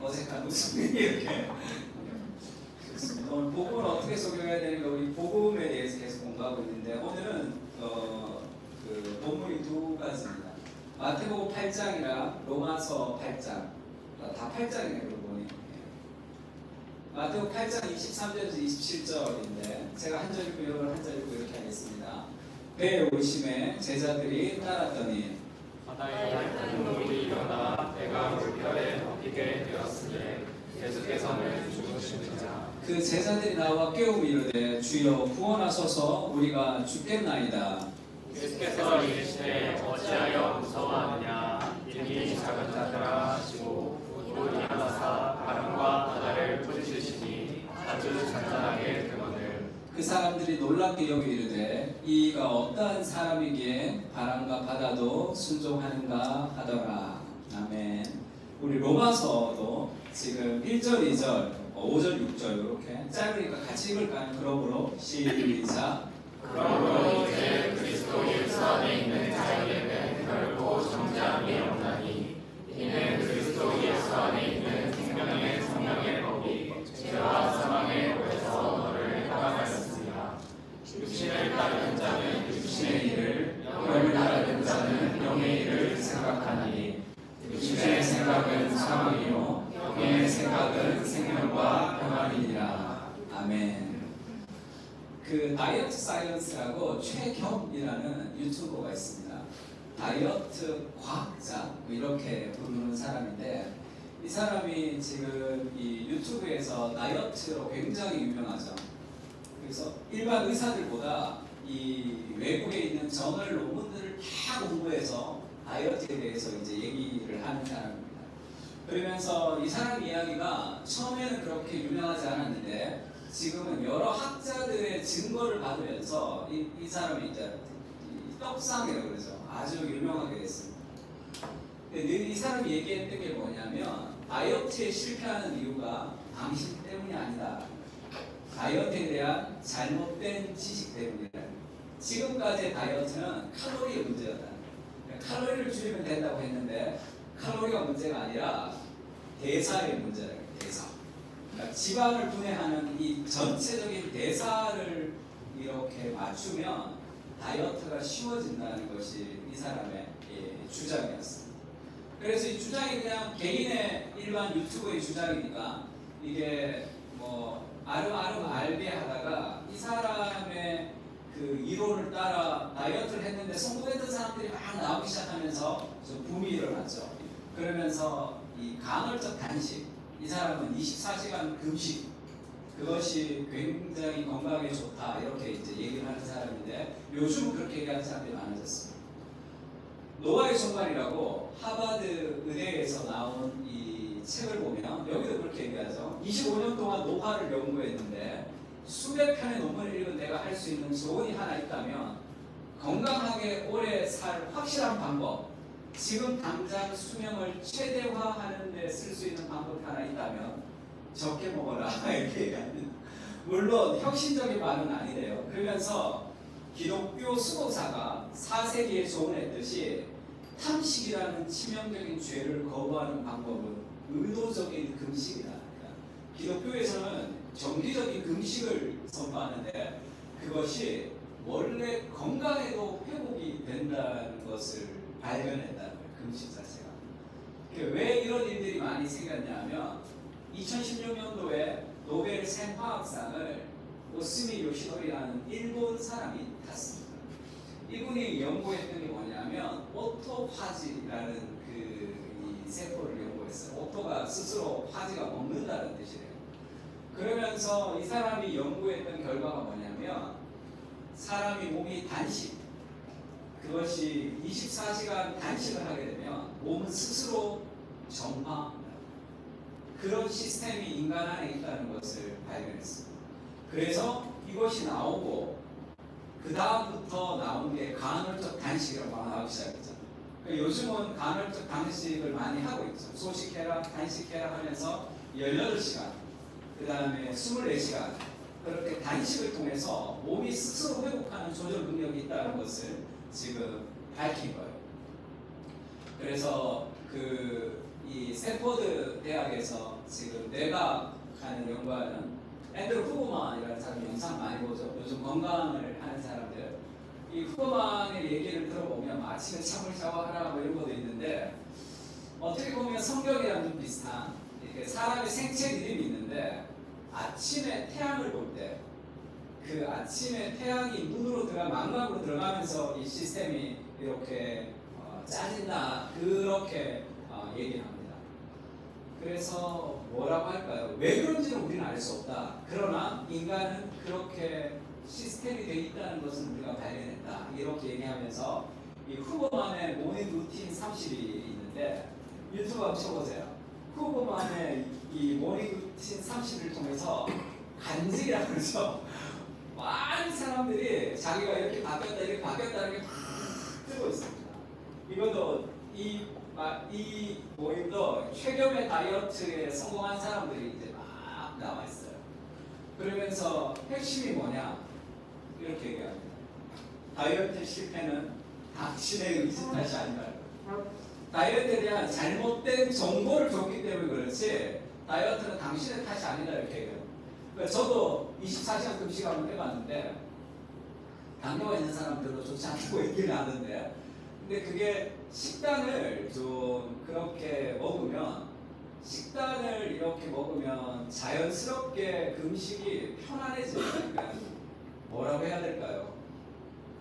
어색한 웃음이 이렇게. 좋습니다. 오늘 복음을 어떻게 적용해야 되는가, 우리 복음에 대해서 계속 공부하고 있는데, 오늘은 그 본문이 두 가지입니다. 마태복음 8장이랑 로마서 8장, 다 8장이네요. 그러고 보니 마태복음 8장 23절에서 27절인데 제가 한 절 읽고 여러분 한 절 읽고 이렇게 하겠습니다. 배에 오심에 제자들이 따랐더니 바다에 눈물이 일어나 배가 물결에 덮이게 되었으니 예수께서는 죽으시느냐. 그 제자들이 나와 깨우고 이르되 주여 구원하소서 우리가 죽겠나이다. 예수께서 이르시되 어찌하여 무서워하느냐. 이미 작은 자들아 하시고 곧 일어나사 바람과 바다를 부르시니 아주 잔잔하게 되거늘. 그 사람들이 놀랍게 여겨 이르되 이가 어떠한 사람이기에 바람과 바다도 순종하는가 하더라. 아멘. 우리 로마서도 지금 1절, 2절, 5절, 6절 이렇게 짧으니까 같이 읽을까요? 그러므로 시작. 그러므로 이제 그리스도 예수 안에 있는 자에게는 결코 정죄함이 없나니 이는 그리스도 예수 안에 있는 생명의 성령의 법이 죄와 사망의 법에서 너를 해방하였습니다. 육신을 따르는 자는 육신의 일을, 영을 따르는 자는 영의 일을 생각하나니 육신의 생각은 사망이요 영의 생각은 생명과 평안이니라. 아멘. 그 다이어트 사이언스라고 최겸이라는 유튜버가 있습니다. 다이어트 과학자 이렇게 부르는 사람인데 이 사람이 지금 이 유튜브에서 다이어트로 굉장히 유명하죠. 그래서 일반 의사들보다 이 외국에 있는 저널 논문들을 다 공부해서 다이어트에 대해서 이제 얘기를 하는 사람입니다. 그러면서 이 사람 이야기가 처음에는 그렇게 유명하지 않았는데 지금은 여러 학자들의 증거를 받으면서 이 사람이 이제 떡상이라고 그러죠. 아주 유명하게 됐습니다. 근데 이 사람이 얘기했던 게 뭐냐면 다이어트에 실패하는 이유가 당신 때문이 아니다. 다이어트에 대한 잘못된 지식 때문이다. 지금까지의 다이어트는 칼로리의 문제였다. 칼로리를 줄이면 된다고 했는데 칼로리가 문제가 아니라 대사의 문제다. 대사. 그러니까 지방을 분해하는 이 전체적인 대사를 이렇게 맞추면 다이어트가 쉬워진다는 것이 이 사람의 주장이었습니다. 그래서 이 주장이 그냥 개인의 일반 유튜브의 주장이니까 이게 뭐 아름아름 알게 하다가 이 사람의 그 이론을 따라 다이어트를 했는데 성공했던 사람들이 막 나오기 시작하면서 좀 붐이 일어났죠. 그러면서 이 간헐적 단식, 이 사람은 24시간 금식, 그것이 굉장히 건강에 좋다 이렇게 이제 얘기를 하는 사람인데 요즘은 그렇게 얘기하는 사람들이 많아졌습니다. 노아의 종말이라고 하버드 의대에서 나온 이 책을 보면 여기도 그렇게 얘기하죠. 25년 동안 노화를 연구했는데 수백 편의 논문을 읽은 내가 할 수 있는 조언이 하나 있다면 건강하게 오래 살 확실한 방법, 지금 당장 수명을 최대화하는 데 쓸 수 있는 방법이 하나 있다면 적게 먹어라 이렇게 얘기합니다. 물론 혁신적인 말은 아니래요. 그러면서 기독교 수도사가 4세기에 조언했듯이 탐식이라는 치명적인 죄를 거부하는 방법은 의도적인 금식이다. 기독교에서는 정기적인 금식을 선포하는데 그것이 원래 건강에도 회복이 된다는 것을 발견했다는 거예요. 금식 자체가. 왜 이런 일들이 많이 생겼냐면 2016년도에 노벨 생화학상을 오스미 요시노리라는 일본 사람이 탔습니다. 이분이 연구했던 게 뭐냐면 오토파지라는 이 세포를 연구했어요. 오토가 스스로 파지가 먹는다는 뜻이래요. 그러면서 이 사람이 연구했던 결과가 뭐냐면 사람이 몸이 단식, 그것이 24시간 단식을 하게 되면 몸은 스스로 정화합니다. 그런 시스템이 인간 안에 있다는 것을 발견했습니다. 그래서 이것이 나오고 그 다음부터 나온 게 간헐적 단식이라고 나오기 시작했죠. 요즘은 간헐적 단식을 많이 하고 있죠. 소식해라, 단식해라 하면서 18시간, 그 다음에 24시간 그렇게 단식을 통해서 몸이 스스로 회복하는 조절 능력이 있다는 것을 지금 밝힌 거예요. 그래서 이 스탠포드 대학에서 지금 뇌과학 하는 연구하는 앤드루 후그만이라는 사람이 영상 많이 보죠. 요즘 건강을 하는 사람들. 이 후그만의 얘기를 들어보면 아침에 참을 샤워하라 뭐 이런 것도 있는데 어떻게 보면 성경이랑 좀 비슷한 이렇게 사람의 생체 리듬이 있는데 아침에 태양을 볼 때 그 아침에 태양이 눈으로 망막으로 들어가면서 이 시스템이 이렇게 짜진다 그렇게 얘기를 합니다. 그래서 뭐라고 할까요? 왜 그런지는 우리는 알 수 없다. 그러나 인간은 그렇게 시스템이 되어 있다는 것은 우리가 발견했다. 이렇게 얘기하면서 이 후보만의 모닝 루틴 30이 있는데 유튜브 한번 쳐보세요. 후보만의 이 모닝 루틴 30을 통해서 간직이라고 그러죠. 많은 사람들이 자기가 이렇게 바뀌었다 이렇게 막 뜨고 있습니다. 이것도 이 모임도 최경의 다이어트에 성공한 사람들이 이제 막 나와 있어요. 그러면서 핵심이 뭐냐? 이렇게 얘기합니다. 다이어트 실패는 당신의 의지 탓이 아니다. 다이어트에 대한 잘못된 정보를 줬기 때문에 그렇지 다이어트는 당신의 탓이 아니다 이렇게 얘기해요. 그러니까 저도 24시간 금식 한번 해봤는데 당뇨가 있는 사람 별로 좋지 않다고 얘기를 하는데 근데 그게 식단을 좀 그렇게 먹으면 식단을 이렇게 먹으면 자연스럽게 그 음식이 편안해지니까 뭐라고 해야 될까요?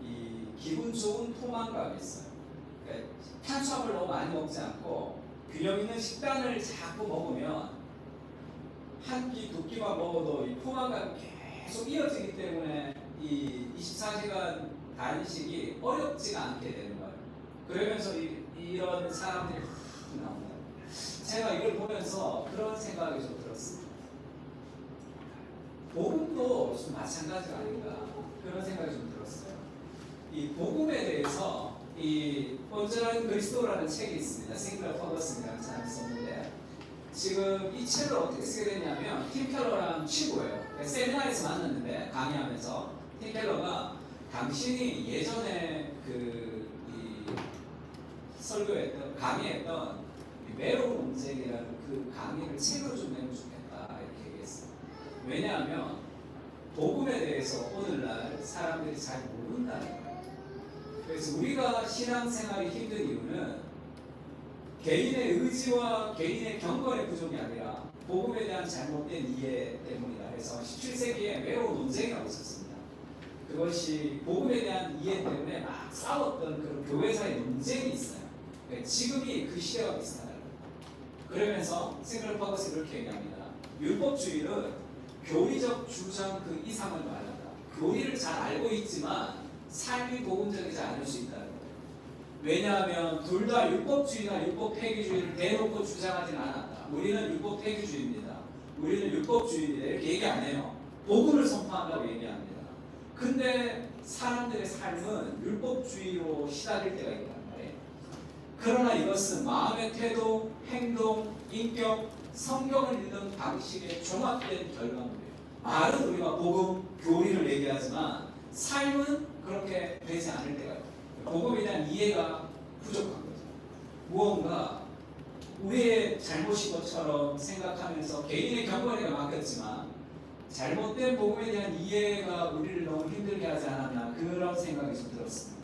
이 기분 좋은 포만감이 있어요. 그러니까 탄수화물 너무 많이 먹지 않고 균형 있는 식단을 자꾸 먹으면 한 끼, 두 끼만 먹어도 이 포만감이 계속 이어지기 때문에 이 24시간 단식이 어렵지가 않게 되는 거예요. 그러면서 이런 사람들이 확 나옵니다. 제가 이걸 보면서 그런 생각이 좀 들었습니다. 복음도 좀 마찬가지가 아닌가 그런 생각이 좀 들었어요. 이 복음에 대해서 이 온전한 그리스도라는 책이 있습니다. 싱글러 퍼거슨이라는 사람이 썼는데 지금 이 책을 어떻게 쓰게 됐냐면 팀 켈러랑 친구예요. 세미나에서 만났는데 강의하면서 팀 켈러가 당신이 예전에 설교했던 강의했던 외로운 논쟁이라는 그 강의를 책으로 좀 내면 좋겠다 이렇게 얘기했어요. 왜냐하면 복음에 대해서 오늘날 사람들이 잘 모른다는 거예요. 그래서 우리가 신앙생활이 힘든 이유는 개인의 의지와 개인의 경건의 부족이 아니라 복음에 대한 잘못된 이해 때문이다. 그래서 17세기에 외로운 논쟁이라고 있었습니다. 그것이 복음에 대한 이해 때문에 막 싸웠던 그런 교회사의 논쟁이 있어요. 지금이 그 시대와 비슷하다. 그러면서 싱글러 퍼거슨이 그렇게 얘기합니다. 율법주의는 교리적 주장 그 이상을 말한다. 교리를 잘 알고 있지만 삶이 복음적이지 않을 수 있다는 거예요. 왜냐하면 둘 다 율법주의나 율법폐기주의를 대놓고 주장하지는 않았다. 우리는 율법폐기주의입니다. 우리는 율법주의입니다. 이렇게 얘기 안 해요. 복음을 선포한다고 얘기합니다. 근데 사람들의 삶은 율법주의로 시달릴 때가 있단 말이에요. 그러나 이것은 마음의 태도, 행동, 인격, 성경을 읽는 방식의 종합된 결과물이에요. 말은 우리가 복음, 교리를 얘기하지만 삶은 그렇게 되지 않을 때가 있어요. 복음에 대한 이해가 부족한 거죠. 무언가 우리의 잘못인 것처럼 생각하면서 개인의 경건에가 맡겼지만 잘못된 복음에 대한 이해가 우리를 너무 힘들게 하지 않았나 그런 생각이 좀 들었습니다.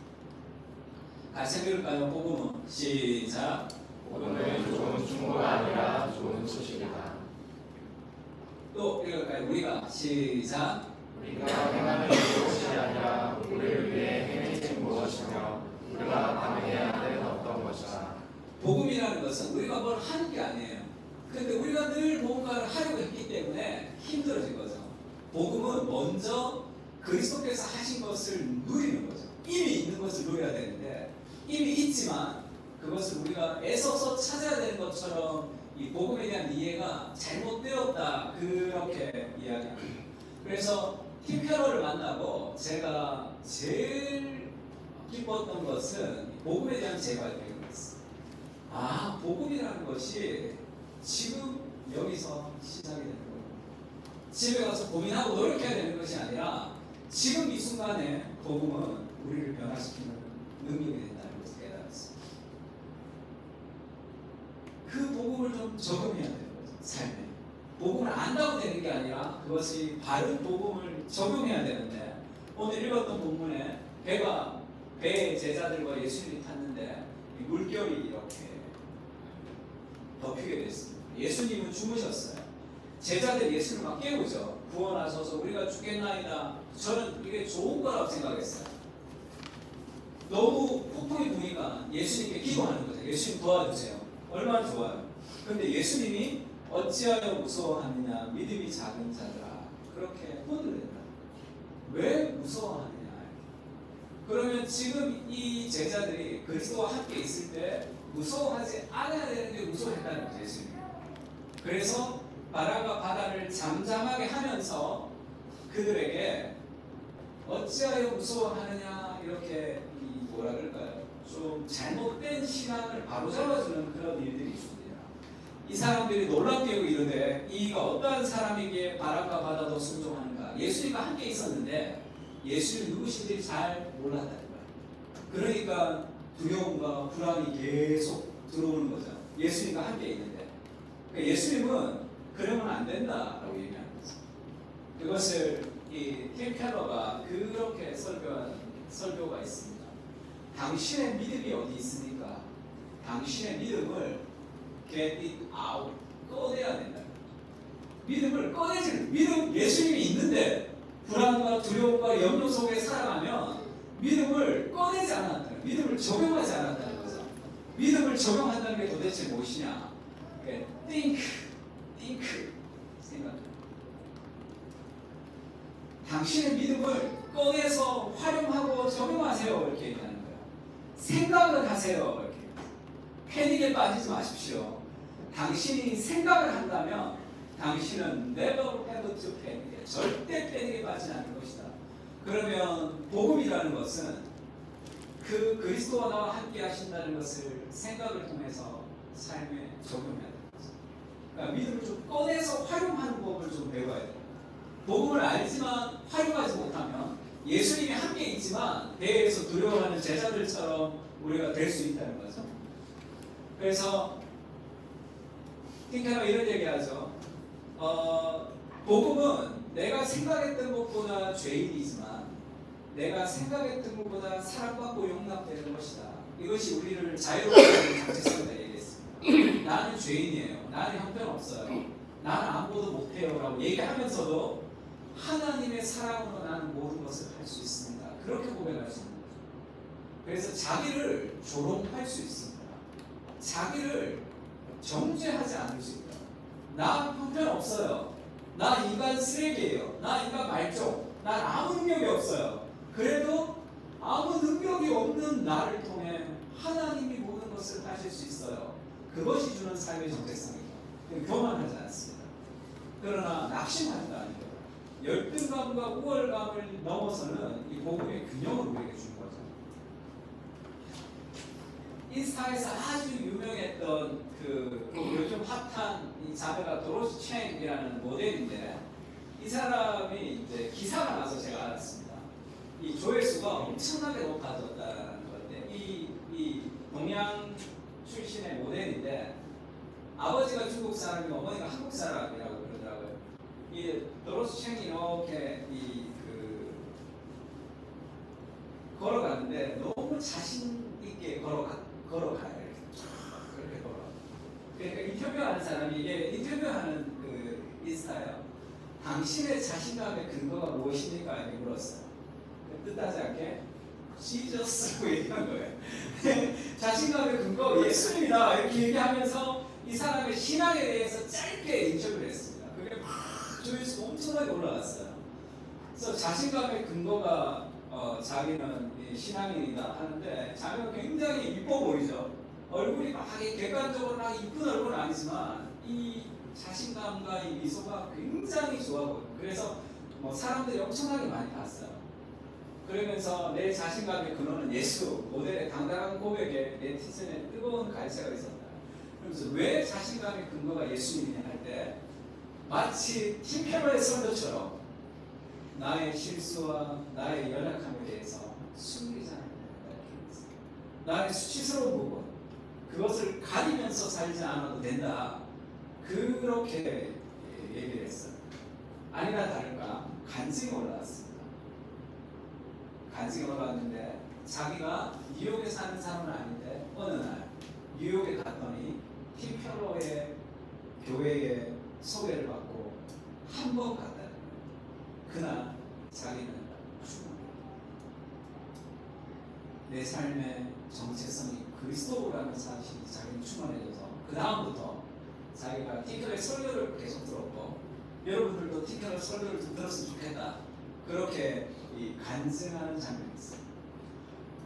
같이 읽을까요? 복음은 시작. 복음은 좋은 충고가 아니라 좋은 소식이다. 또 읽을까요? 우리가 시작. 우리가 행하는 것이 아니라 우리를 위해 행해진 무엇이며 우리가 반응해야 하는 어떤 것이다. 복음이라는 것은 우리가 뭘 하는 게 아니에요. 근데 우리가 늘 뭔가를 하려고 했기 때문에 힘들어진 거죠. 복음은 먼저 그리스도께서 하신 것을 누리는 거죠. 이미 있는 것을 누려야 되는데 이미 있지만 그것을 우리가 애써서 찾아야 되는 것처럼 이 복음에 대한 이해가 잘못되었다 그렇게 이야기합니다. 그래서 팀 켈러를 만나고 제가 제일 기뻤던 것은 복음에 대한 재발견이었어요. 아, 복음이라는 것이 지금 여기서 시작이 되는 거예요. 집에 가서 고민하고 노력해야 되는 것이 아니라 지금 이 순간에 복음은 우리를 변화시키는 능력이 된다는 것을 깨달았어요. 그 복음을 좀 적용해야 되는 거죠. 삶에. 복음을 안다고 되는 게 아니라 그것이 바른 복음을 적용해야 되는데, 오늘 읽었던 본문에 배에 제자들과 예수님이 탔는데 이 물결이 이렇게 덮이게 됐습니다. 예수님은 주무셨어요. 제자들이 예수님을 막 깨우죠. 구원하소서, 우리가 죽겠나이다. 저는 이게 좋은 거라고 생각했어요. 너무 폭풍이 부니까 예수님께 기도하는 거죠. 예수님 도와주세요. 얼마나 좋아요. 근데 예수님이 어찌하여 무서워하느냐, 믿음이 작은 자들아, 그렇게 혼을 낸다. 왜 무서워하느냐. 그러면 지금 이 제자들이 그리스도와 함께 있을 때 무서워하지 않아야 되는데 무서워했다는 거죠. 예수님이. 그래서 바람과 바다를 잠잠하게 하면서 그들에게 어찌하여 무서워하느냐, 이렇게 뭐라 그럴까요? 좀 잘못된 신앙을 바로잡아주는 그런 일들이 있습니다. 이 사람들이 놀랍게 이르되 이가 어떠한 사람에게 바람과 바다도 순종하는가. 예수님과 함께 있었는데 예수님 누구신지 잘 몰랐다는 거예요. 그러니까 두려움과 불안이 계속 들어오는 거죠. 예수님과 함께 있는데. 그러니까 예수님은 그러면 안 된다라고 얘기하는 거죠. 그것을 팀 켈러가 그렇게 설교한 설교가 있습니다. 당신의 믿음이 어디 있습니까? 당신의 믿음을 get it out, 꺼내야 된다. 믿음을 꺼내지는, 믿음, 예수님이 있는데 불안과 두려움과 염려 속에 살아가면 믿음을 꺼내지 않았다는, 믿음을 적용하지 않았다는 거죠. 믿음을 적용한다는 게 도대체 무엇이냐? think 생각. 당신의 믿음을 꺼내서 활용하고 적용하세요, 이렇게 얘기하는 거예요. 생각을 하세요, 이렇게. 패닉에 빠지지 마십시오. 당신이 생각을 한다면 당신은 never have to panic, 절대 패닉에 빠지지 않을 것이다. 그러면 복음이라는 것은 그 그리스도와 나와 함께 하신다는 것을 생각을 통해서 삶에 적용해야 되는 거죠. 그러니까 믿음을 좀 꺼내서 활용하는 법을 좀 배워야 돼요. 복음을 알지만 활용하지 못하면 예수님이 함께 있지만 배에서 두려워하는 제자들처럼 우리가 될 수 있다는 거죠. 그래서 팅케너가 이런 얘기하죠. 복음은 내가 생각했던 것보다 죄인이지만 내가 생각했던 것보다 사랑받고 용납되는 것이다. 이것이 우리를 자유롭게 하는 정체성이다 얘기했습니다. 나는 죄인이에요. 나는 형편없어요. 나는 아무것도 못해요 라고 얘기하면서도 하나님의 사랑으로 나는 모든 것을 할 수 있습니다. 그렇게 고백할 수 있는 거죠. 그래서 자기를 조롱할 수 있습니다. 자기를 정죄하지 않을 수 있다. 나 형편없어요. 나 인간 쓰레기예요. 나 인간 말종. 난 아무 능력이 없어요. 그래도 아무 능력이 없는 나를 통해 하나님이 모든 것을 하실 수 있어요. 그것이 주는 삶의 정체성이다. 교만하지 않습니다. 그러나 낙심하지도 않아요. 열등감과 우월감을 넘어서는 이 복음의 균형을 우리에게 준 거죠. 인스타에서 아주 유명했던 그 요즘 핫한 이 자매가 도로시 챙이라는 모델인데, 이 사람이 이제 기사가 나서 제가 알았습니다. 이 조회수가 엄청나게 높아졌다는 건데, 이 동양 출신의 모델인데 아버지가 중국 사람이고 어머니가 한국 사람이라고 그러더라고요. 이 도로시 챙이 이렇게 걸어가는데 너무 자신 있게 걸어가요. 그렇게 걸어. 그러니까 인터뷰하는 사람이, 이게 인터뷰하는 그 인스타예요. 당신의 자신감의 근거가 무엇입니까? 이렇게 물었어요. 뜻하지 않게 지저스라고 얘기한 거예요. 자신감의 근거 예수님이다 이렇게 얘기하면서 이 사람의 신앙에 대해서 짧게 인터뷰를 했습니다. 그게 막 조회수가 엄청나게 올라갔어요. 그래서 자신감의 근거가 자기는 신앙인이다 하는데, 자기가 굉장히 이뻐 보이죠. 얼굴이 막 객관적으로 막 이쁜 얼굴은 아니지만 이 자신감과 이 미소가 굉장히 좋아 보여요. 그래서 사람들이 엄청나게 많이 봤어요. 그러면서 내 자신감의 근원은 예수, 모델의 당당한 고백에 네티즌의 뜨거운 갈채가 있었다. 그러면서 왜 자신감의 근거가 예수님이냐 할 때, 마치 팀캐러의 설교처럼 나의 실수와 나의 연약함에 대해서 숨기지 않는다. 나의 수치스러운 부분, 그것을 가리면서 살지 않아도 된다. 그렇게 얘기를 했어요. 아니나 다를까 간증이 올라왔습니다. 간증이 올라왔는데 자기가 뉴욕에 사는 사람은 아닌데 어느 날 뉴욕에 갔더니 팀펠러의 교회에 소개를 받고 한 번 갔다는 거예요. 그날 자기는 죽었어요. 내 삶의 정체성이 그리스도라는 사실이 자기는 충만해져서 그 다음부터 자기가 티켈의 설교를 계속 들었고 여러분들도 티켈의 설교를 좀 들었으면 좋겠다. 그렇게 간증하는 장면이 있어요.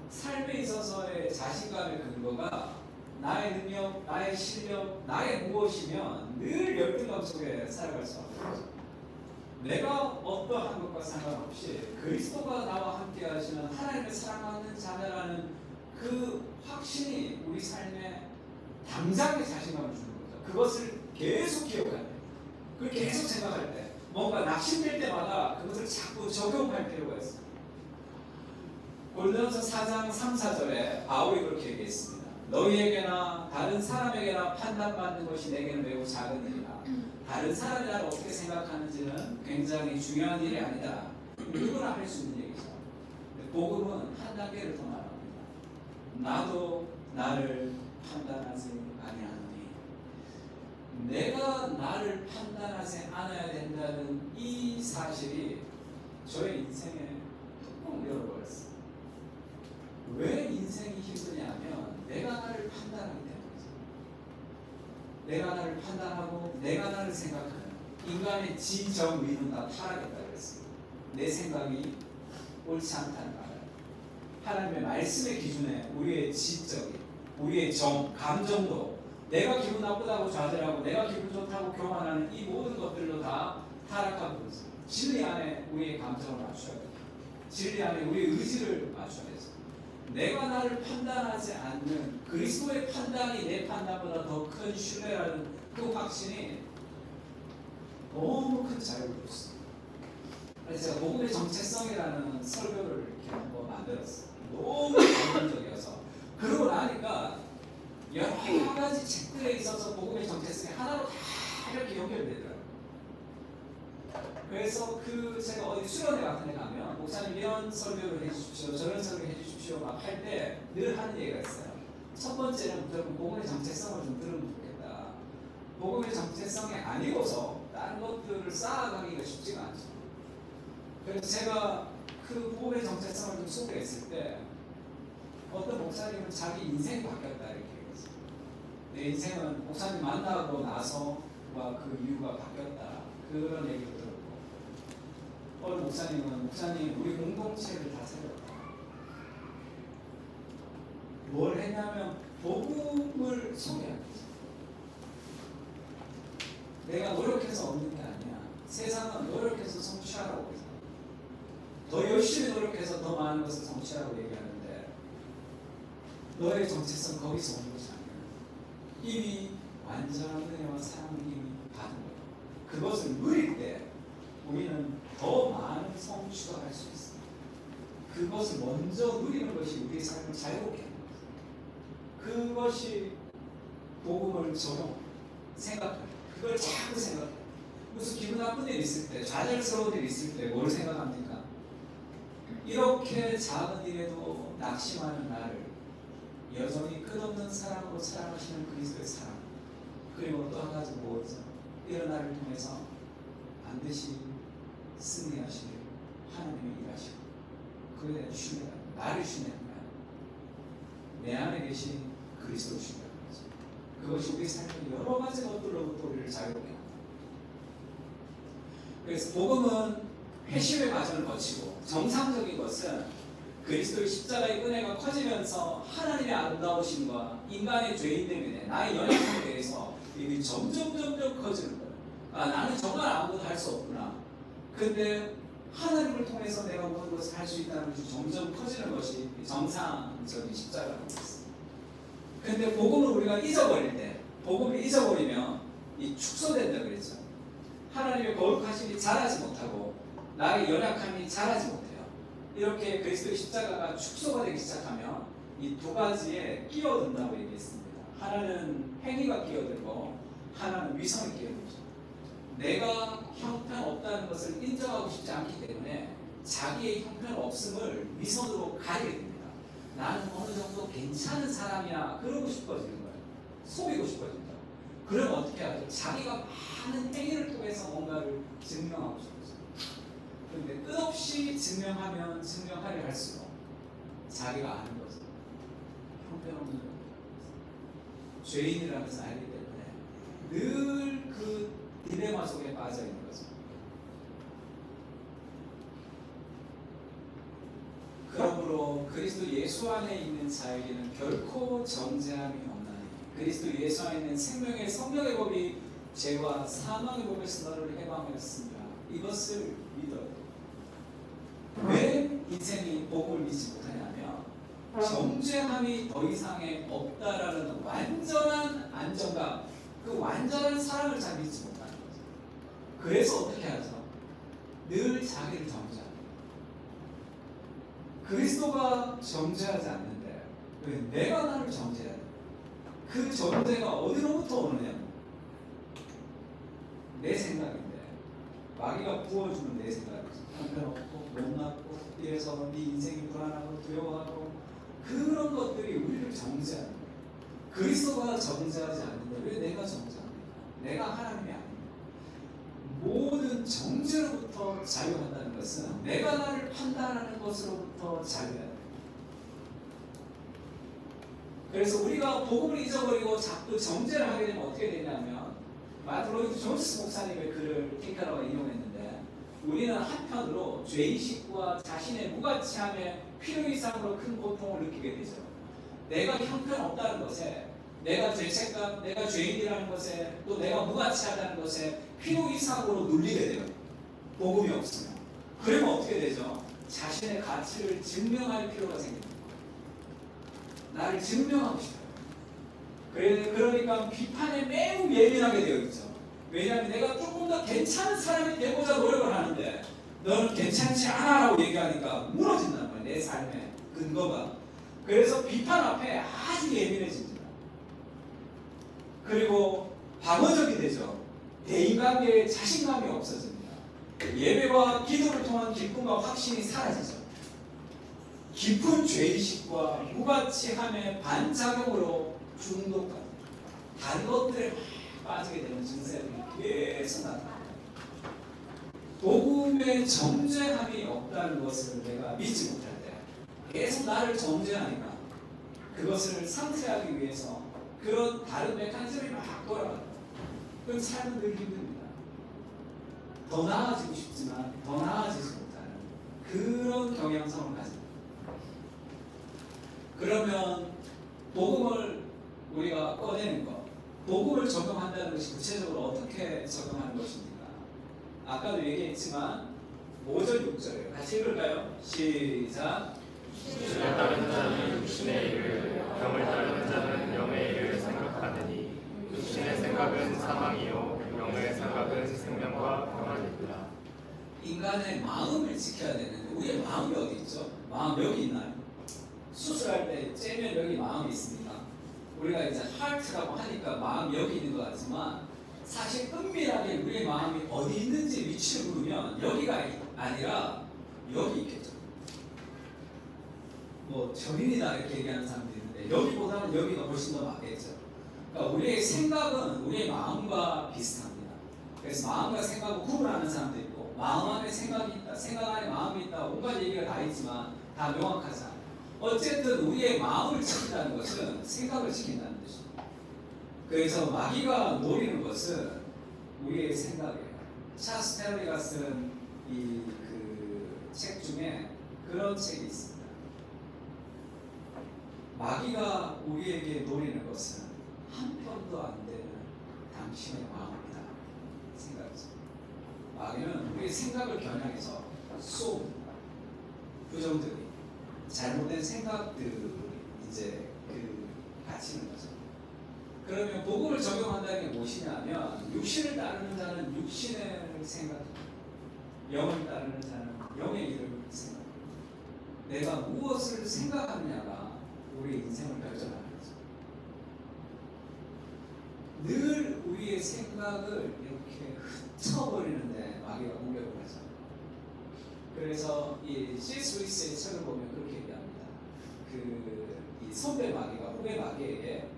삶에 있어서의 자신감의 근거가 나의 능력, 나의 실력, 나의 무엇이면 늘 열등감 속에 살아갈 수 없어요. 내가 어떠한 것과 상관없이 그리스도가 나와 함께 하시는 하나님의 사랑하는 자녀라는 그 확신이 우리 삶에 당장의 자신감을 주는 거죠. 그것을 계속 기억할 때, 그걸 계속 생각할 때, 뭔가 낙심될 때마다 그것을 자꾸 적용할 필요가 있어요. 골로새 4장 3, 4절에 바울이 그렇게 얘기했습니다. 너희에게나 다른 사람에게나 판단받는 것이 내게는 매우 작은 일이다. 다른 사람이 나를 어떻게 생각하는지는 굉장히 중요한 일이 아니다. 누구나 할 수 있는 얘기죠. 복음은 한 단계를 더 나갑니다. 나도 나를 판단하지 아니하노니. 내가 나를 판단하지 않아야 된다는 이 사실이 저의 인생에 뚜껑을 열어버렸어요. 왜 인생이 힘드냐면 내가 나를 판단하기 때문이죠. 내가 나를 판단하고 내가 나를 생각하는 인간의 지정의는 다 타락했다고 그랬습니다. 내 생각이 옳지 않다는 말을 하나님의 말씀의 기준에 우리의 지적인 우리의 감정도 내가 기분 나쁘다고 좌절하고 내가 기분 좋다고 교만하는 이 모든 것들로 다 타락하고 있습니다. 진리 안에 우리의 감정을 맞춰야 됩니다. 진리 안에 우리의 의지를 맞춰야 됩니다. 내가 나를 판단하지 않는 그리스도의 판단이 내 판단보다 더 큰 신뢰라는 그 확신이 너무 큰 자유를 줬습니다. 그래서 제가 복음의 정체성이라는 설교를 이렇게 한번 만들었어요. 너무 감동적이어서 그러고 나니까 여러 가지 책들에 있어서 복음의 정체성이 하나로 다 이렇게 연결되더라고요. 그래서 제가 어디 수련회 같은 데 가면 목사님 이런 설교를 해주십시오, 저런 설교 해주십시오 막 할 때 늘 하는 얘기가 있어요. 첫 번째는 무조건 복음의 정체성을 좀 들으면 좋겠다. 복음의 정체성이 아니고서 다른 것들을 쌓아가기가 쉽지가 않죠. 그래서 제가 그 복음의 정체성을 좀 소개했을 때 어떤 목사님은 자기 인생이 바뀌었다 이렇게 얘기했어요. 내 인생은 목사님 만나고 나서와 그 이유가 바뀌었다. 그런 얘기를 들었고 어느 목사님은 목사님 우리 공동체를 다 살렸다. 뭘 했냐면 복음을 소개하는 거죠. 내가 노력해서 얻는 게 아니야. 세상은 노력해서 성취하라고 해서 더 열심히 노력해서 더 많은 것을 성취하라고 얘기하는데 너의 정체성 거기서 오는 것이 아니야. 이미 완전한 은혜와 사랑을 이미 받은 거예요. 그것을 누릴 때 우리는 더 많은 성취가 할 수 있습니다. 그것을 먼저 누리는 것이 우리의 삶을 자유롭게 하는 거죠. 그것이 복음을 생각해요. 그걸 자꾸 생각해요. 무슨 기분 나쁜 일 있을 때, 좌절스러운 일 있을 때 뭘 생각합니까? 이렇게 작은 일에도 낙심하는 나를 여전히 끝없는 사랑으로 사랑하시는 그리스도의 사랑, 그리고 또 한 가지 뭐죠? 이런 나를 통해서 반드시 승리하시길 하나님이 일하시고 그에 대한 신뢰가 나를 신뢰하는 거야. 내 안에 계신 그리스도를 신뢰하는 거죠. 그것이 우리 삶의 여러 가지 것들로부터 우리를 자유롭게 합니다. 그래서 복음은 회심의 과정을 거치고 정상적인 것은 그리스도의 십자가의 은혜가 커지면서 하나님의 아름다우심과 인간의 죄인 때문에 나의 연약함에 대해서 이게 점점 커지는 거예요. 아, 나는 정말 아무것도 할 수 없구나. 근데 하나님을 통해서 내가 모든 것을 할 수 있다는 것이 점점 커지는 것이 정상적인 십자가라고 했습니다. 근데 복음을 우리가 잊어버릴 때, 복음을 잊어버리면 이 축소된다 그랬죠. 하나님의 거룩하심이 자라지 못하고 나의 연약함이 자라지 못해요. 이렇게 그리스도의 십자가가 축소가 되기 시작하면 이 두 가지에 끼어든다고 얘기했습니다. 하나는 행위가 끼어들고 하나는 위선이 끼어들죠. 내가 형편없다는 것을 인정하고 싶지 않기 때문에 자기의 형편없음을 위선으로 가리게 됩니다. 나는 어느 정도 괜찮은 사람이야 그러고 싶어지는 거예요. 속이고 싶어진다. 그럼 어떻게 하죠? 자기가 많은 행위를 통해서 뭔가를 증명하고 싶어져요. 그런데 끝없이 증명하면 증명하려 할수록 자기가 아는 거죠. 형편없는 죄인이라는 것을 알기 때문에 늘 그 딜레마 속에 빠져 있는 거죠. 그러므로 그리스도 예수 안에 있는 자에게는 결코 정죄함이 없나니 그리스도 예수 안에 있는 생명의 성령의 법이 죄와 사망의 법에서 너를 해방하였습니다. 이것을 믿어요. 왜 인생이 복음을 믿지 못하냐면 정죄함이 더 이상에 없다라는 완전한 안정감, 그 완전한 사랑을 잘 믿지 못하는 거죠. 그래서 어떻게 하죠? 늘 자기를 정죄합니다. 그리스도가 정죄하지 않는데 왜 내가 나를 정죄해야 돼? 그 정죄가 어디로부터 오느냐? 내 생각인데 마귀가 부어주는 내 생각이죠. 형편없고 못났고 이래서 네 인생이 불안하고 두려워하고 그런 것들이 우리를 정죄하는 거예요. 그리스도가 정죄하지 않는데 왜 내가 정죄합니까? 내가 하나님이 아닙니다. 모든 정죄로부터 자유한다는 것은 내가 나를 판단하는 것으로부터 자유해야 돼요. 그래서 우리가 복음을 잊어버리고 자꾸 정죄를 하게 되면 어떻게 되냐면 마틴 로이드 존스 목사님의 글을 킹카라가 인용했는데 우리는 한편으로 죄의식과 자신의 무가치함에 필요 이상으로 큰 고통을 느끼게 되죠. 내가 형편없다는 것에, 내가 죄책감, 내가 죄인이라는 것에, 또 내가 무가치하다는 것에 필요 이상으로 눌리게 돼요. 복음이 없으면. 그러면 어떻게 되죠? 자신의 가치를 증명할 필요가 생깁니다. 나를 증명하고 싶어요. 그러니까 비판에 매우 예민하게 되어 있죠. 왜냐하면 내가 조금 더 괜찮은 사람이 되고자 노력을 하는데 너는 괜찮지 않아라고 얘기하니까 무너진단 말이에요. 내 삶의 근거가. 그래서 비판 앞에 아주 예민해집니다. 그리고 방어적이 되죠. 대인관계에 자신감이 없어집니다. 예배와 기도를 통한 기쁨과 확신이 사라지죠. 깊은 죄의식과 무가치함의 반작용으로 중독감, 다른 것들에 빠지게 되는 증세들이 계속 나타납니다. 복음의 정죄함이 없다는 것을 내가 믿지 못할 때 계속 나를 정죄하니까 그것을 상쇄하기 위해서 그런 다른 메커니즘이 막 돌아갑니다. 그럼 삶은 늘 힘듭니다. 더 나아지고 싶지만 더 나아지지 못하는 그런 경향성을 가집니다. 그러면 복음을 우리가 꺼내는 것, 복음을 적용한다는 것이 구체적으로 어떻게 적용하는 것입니까? 아까도 얘기했지만 5절, 6절이에요. 같이 읽을까요? 시작. 육신을 따르는 자는 육신의 일을, 영을 따르는 자는 영의 일을 생각하느니 육신의 생각은 사망이요 영의 생각은 생명과 평안이니라. 인간의 마음을 지켜야 되는데 우리의 마음이 어디 있죠? 마음 여기 있나요? 수술할 때 째면 여기 마음이 있습니다. 우리가 이제 하트라고 하니까 마음이 여기 있는 것 같지만 사실 은밀하게 우리의 마음이 어디 있는지 위치를 모르면 여기가 아니라 여기 있겠죠. 뭐 저긴이다 이렇게 얘기하는 사람들이 있는데 여기보다는 여기가 훨씬 더 맞겠죠. 그러니까 우리의 생각은 우리의 마음과 비슷합니다. 그래서 마음과 생각을 구분하는 사람도 있고 마음 안에 생각이 있다, 생각 안에 마음이 있다, 온갖 얘기가 다 있지만 다 명확하지 않아요. 어쨌든 우리의 마음을 지킨다는 것은 생각을 지킨다는 뜻입니다. 그래서 마귀가 노리는 것은 우리의 생각이에요. 찰스 테러리가 쓴 이 그 책 중에 그런 책이 있습니다. 마귀가 우리에게 노리는 것은 한 편도 안 되는 당신의 마음이다 생각이죠. 마귀는 우리의 생각을 겨냥해서 쏘입니다. 부정들이 잘못된 생각들을 이제 갇히는 거죠. 그러면 복음을 적용한다는 게 무엇이냐면 육신을 따르는 자는 육신의 생각입니다. 영을 따르는 자는 영의 일을 생각합니다. 내가 무엇을 생각하느냐가 우리 인생을 결정하는 거죠. 늘 우리의 생각을 이렇게 흩어버리는데 마귀가 공격을 하죠. 그래서 이 C.S. 루이스의 책을 보면 그렇게 얘기합니다. 이 선배 마귀가 후배 마귀에게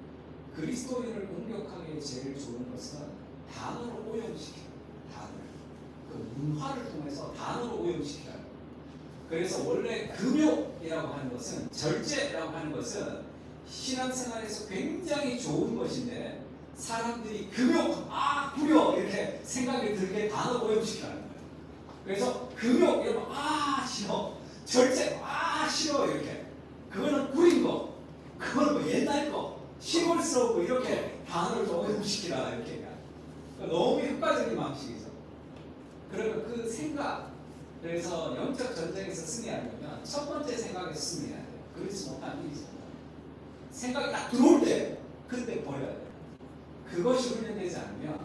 그리스도인을 공격하기에 제일 좋은 것은 단어로 오염시키는 단어를, 그 문화를 통해서 단어로 오염시키는. 그래서 원래 금욕이라고 하는 것은, 절제라고 하는 것은 신앙생활에서 굉장히 좋은 것인데 사람들이 금욕, 구려 이렇게 생각이 들게 단어로 오염시키는 거예요. 그래서 금욕 이러면 싫어, 절제 싫어 이렇게. 그거는 구린 거, 그거는 뭐 옛날 거, 시골스럽고 이렇게 단어를 좀 오염시키라 이렇게. 그러니까 너무 효과적인 방식이죠. 그러면 그 생각, 그래서 영적 전쟁에서 승리하려면 첫 번째 생각에서 승리해야 돼요. 그렇지 못하면 이기지 못해요. 생각이 딱 들어올 때 그때 버려야 돼요. 그것이 훈련되지 않으면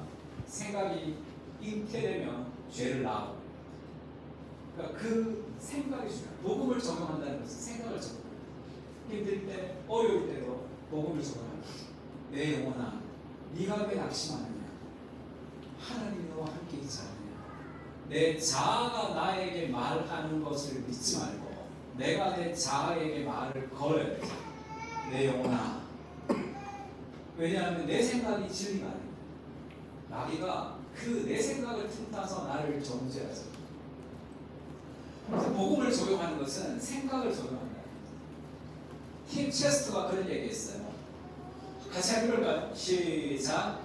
생각이 잉태되면 죄를 낳아버려요. 그러니까 그 생각이 중요해요. 복음을 적용한다는 것은 생각을 적용해요. 힘들 때, 어려울 때도 복음을 적용하는 거죠. 내 영혼아, 네가 왜 낙심하느냐? 하나님이 너와 함께 있지 않느냐? 내 자아가 나에게 말하는 것을 믿지 말고 내가 내 자아에게 말을 걸어야 되죠. 내 영혼아. 왜냐하면 내 생각이 진리가 아닙니다. 마귀가 그 내 생각을 틈타서 나를 정죄하죠. 그래서 복음을 적용하는 것은 생각을 적용한다. 팀 체스터가 그런 얘기했어요. 같이 해볼까요? 시작.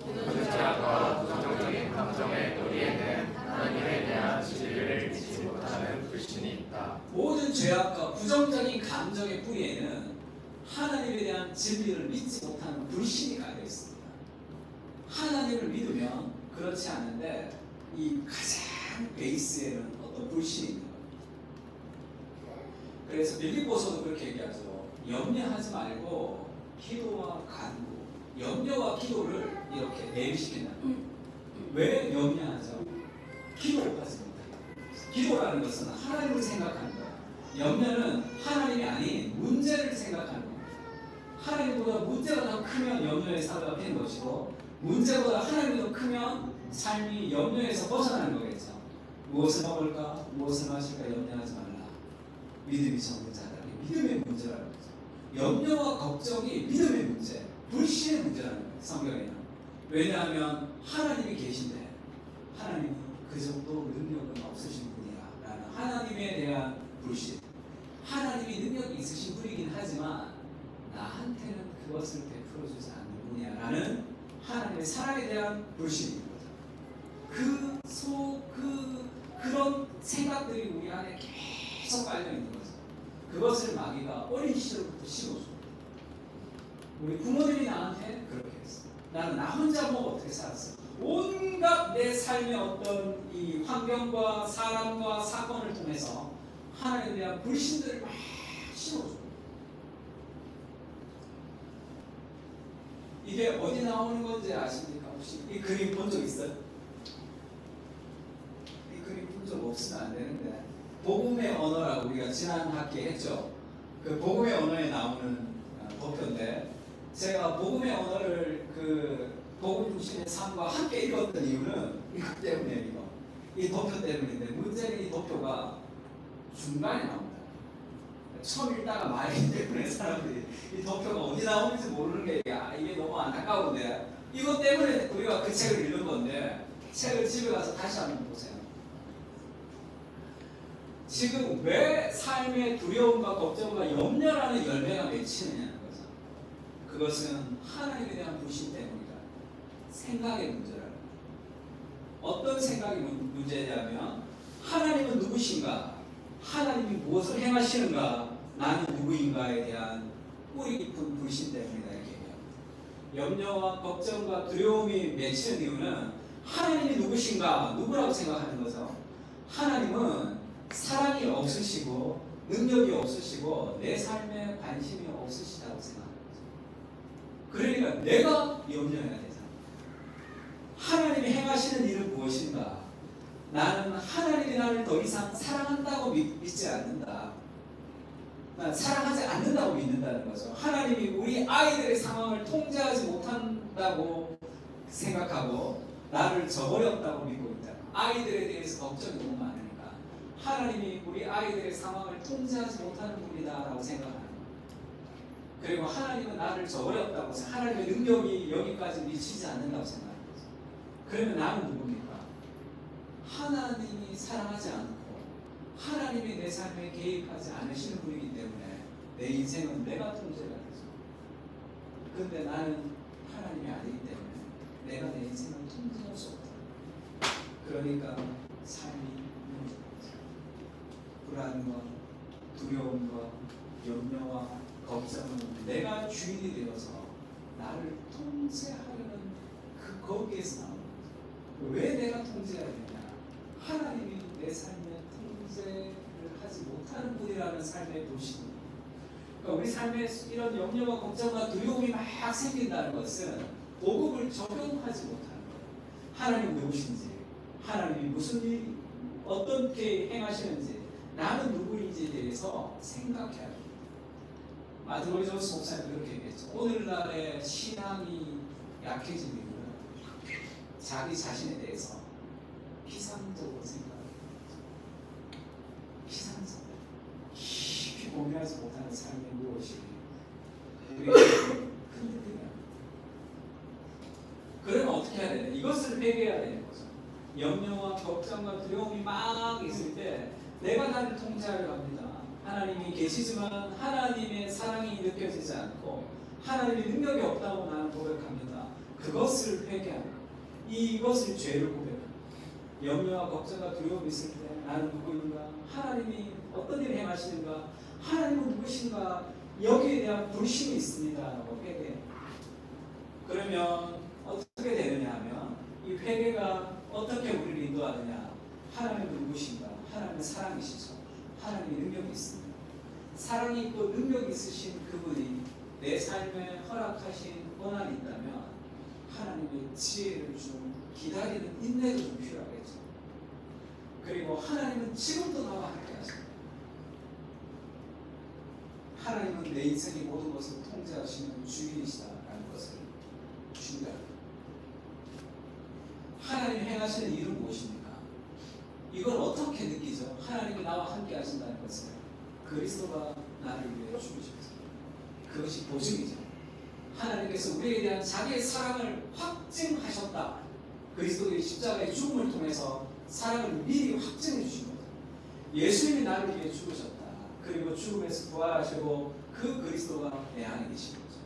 모든 죄악과 부정적인 감정의 놀이에는 하나님에 대한 진리를 믿지 못하는 불신이 있다. 모든 죄악과 부정적인 감정의 뿌리에는 하나님에 대한 진리를 믿지 못하는 불신이 깔려 있습니다. 하나님을 믿으면 그렇지 않은데 이 가장 베이스에는 어떤 불신이 있는 겁니다. 그래서 빌립보서도 그렇게 얘기하죠. 염려하지 말고 기도와 간구, 염려와 기도를 이렇게 대비시킨다. 왜 염려하죠? 기도까지 못해요. 기도라는 것은 하나님을 생각하는 거예요. 염려는 하나님이 아닌 문제를 생각하는 거예요. 하나님보다 문제가 더 크면 염려의 사고가 되는 것이고, 문제보다 하나님이 더 크면 삶이 염려에서 벗어나는 거겠죠. 무엇을 먹을까? 무엇을 마실까? 염려하지 말라. 믿음이 적은 자다. 믿음의 문제라는 거죠. 염려와 걱정이 믿음의 문제, 불신의 문제라는 거예요. 성경에는. 왜냐하면 하나님이 계신데 하나님은 그 정도 능력은 없으신 분이야 라는 하나님에 대한 불신. 하나님이 능력이 있으신 분이긴 하지만 나한테는 그것을 베풀어주지 않는 분이야 라는 하나님의 사랑에 대한 불신인 거죠. 그런 생각들이 우리 안에 계속 깔려 있는 거죠. 그것을 마귀가 어린 시절부터 심어줘요. 우리 부모님이 나한테 그렇게 했어. 나는 나 혼자 보고 어떻게 살았어. 온갖 내 삶의 어떤 이 환경과 사람과 사건을 통해서 하나님에 대한 불신들을 막 심어줘요. 이게 어디 나오는 건지 아십니까? 혹시 이 그림 본 적 있어요? 이 그림 본 적 없으면 안 되는데, 복음의 언어라고 우리가 지난 학기에 했죠. 그 복음의 언어에 나오는 도표인데, 제가 복음의 언어를 그 복음 중심의 삶과 함께 읽었던 이유는 이것 때문이에요. 이 도표 때문인데, 문제는 이 도표가 중간에 나옵니다. 처음 읽다가 말이기 때문에 사람들이 이 도표가 어디 나오는지 모르는 게 이게 너무 안타까운데, 이것 때문에 우리가 그 책을 읽는 건데, 책을 집에 가서 다시 한번 보세요. 지금 왜 삶의 두려움과 걱정과 염려라는 열매가 맺히느냐는 거죠. 그것은 하나님에 대한 불신 때문이다. 생각의 문제라는 거죠. 어떤 생각이 문제냐면, 하나님은 누구신가? 하나님이 무엇을 행하시는가? 나는 누구인가에 대한 뿌리 깊은 불신 때문이다. 이렇게 얘기합니다. 염려와 걱정과 두려움이 맺히는 이유는 하나님이 누구신가? 누구라고 생각하는 거죠. 하나님은 사랑이 없으시고 능력이 없으시고 내 삶에 관심이 없으시다고 생각하는 거죠. 그러니까 내가 염려해야 되잖아. 하나님이 행하시는 일은 무엇인가? 나는 하나님이 나를 더 이상 사랑한다고 믿지 않는다. 난 사랑하지 않는다고 믿는다는 거죠. 하나님이 우리 아이들의 상황을 통제하지 못한다고 없다고 생각하고 나를 저버렸다고 믿고 있다. 아이들에 대해서 걱정이 너무 많으니까 하나님이 우리 아이들의 상황을 통제하지 못하는 분이다라고 생각하는 거예요. 그리고 하나님은 나를 저버렸다고, 하나님의 능력이 여기까지 미치지 않는다고 생각하는 거죠. 그러면 나는 누굽니까? 하나님이 사랑하지 않고 하나님이 내 삶에 개입하지 않으시는 분이기 때문에 내 인생은 내가 통제가 되죠. 근데 나는 하나님이 아니기 때문에 내가 내 인생을 통제할 수 없다. 그러니까 삶이 무너져버리죠. 불안과 두려움과 염려와 걱정은 내가 주인이 되어서 나를 통제하려는 거기에서 나오는 거죠. 왜 내가 통제해야 되냐? 하나님이 내 삶에 통제를 하지 못하는 분이라는 삶의 도시. 그러니까 우리 삶에 이런 염려와 걱정과 두려움이 막 생긴다는 것은 복음을 적용하지 못하는 거예요. 하나님 누구신지, 하나님이 무슨 일, 어떻게 행하시는지, 나는 누구인지에 대해서 생각해야 합니다. 마틴 로이드 존스 목사님 그렇게 얘기했죠. 오늘날의 신앙이 약해진 이유는 자기 자신에 대해서 피상적으로 생각합니다. 피상적. 깊이 고민하지 못하는 삶의 무엇이 우리에게 흔들리냐. 그러면 어떻게 해야 되냐? 이것을 회개해야 되는 거죠. 염려와 걱정과 두려움이 막 있을 때 내가 나를 통제하려 합니다. 하나님이 계시지만 하나님의 사랑이 느껴지지 않고 하나님의 능력이 없다고 나는 고백합니다. 그것을 회개합니다. 이것을 죄를 고백합니다. 염려와 걱정과 두려움이 있을 때 나는 누구인가? 하나님이 어떤 일을 행하시는가? 하나님은 누구신가? 여기에 대한 불신이 있습니다. 라고 회개해요. 그러면 어떻게 되느냐 하면 이 회개가 어떻게 우리를 인도하느냐? 하나님은 누구신가? 하나님은 사랑이시죠. 하나님의 능력이 있습니다. 사랑이 있고 능력이 있으신 그분이 내 삶에 허락하신 권한이 있다면 하나님의 지혜를 좀 기다리는 인내도 좀 필요하겠죠. 그리고 하나님은 지금도 나와 함께 하십니다. 하나님은 내 인생의 모든 것을 통제하시는 주인이시다라는 것을 준비합니다. 하나님이 행하시는 일은 무엇입니까? 이걸 어떻게 느끼죠? 하나님이 나와 함께 하신다는 것을 그리스도가 나를 위해 죽으셨습니다. 그것이 보증이죠. 하나님께서 우리에 대한 자기의 사랑을 확증하셨다. 그리스도의 십자가의 죽음을 통해서 사랑을 미리 확증해 주신 거죠. 예수님이 나를 위해 죽으셨다. 그리고 죽음에서 부활하시고 그 그리스도가 내 안에 계신 거죠.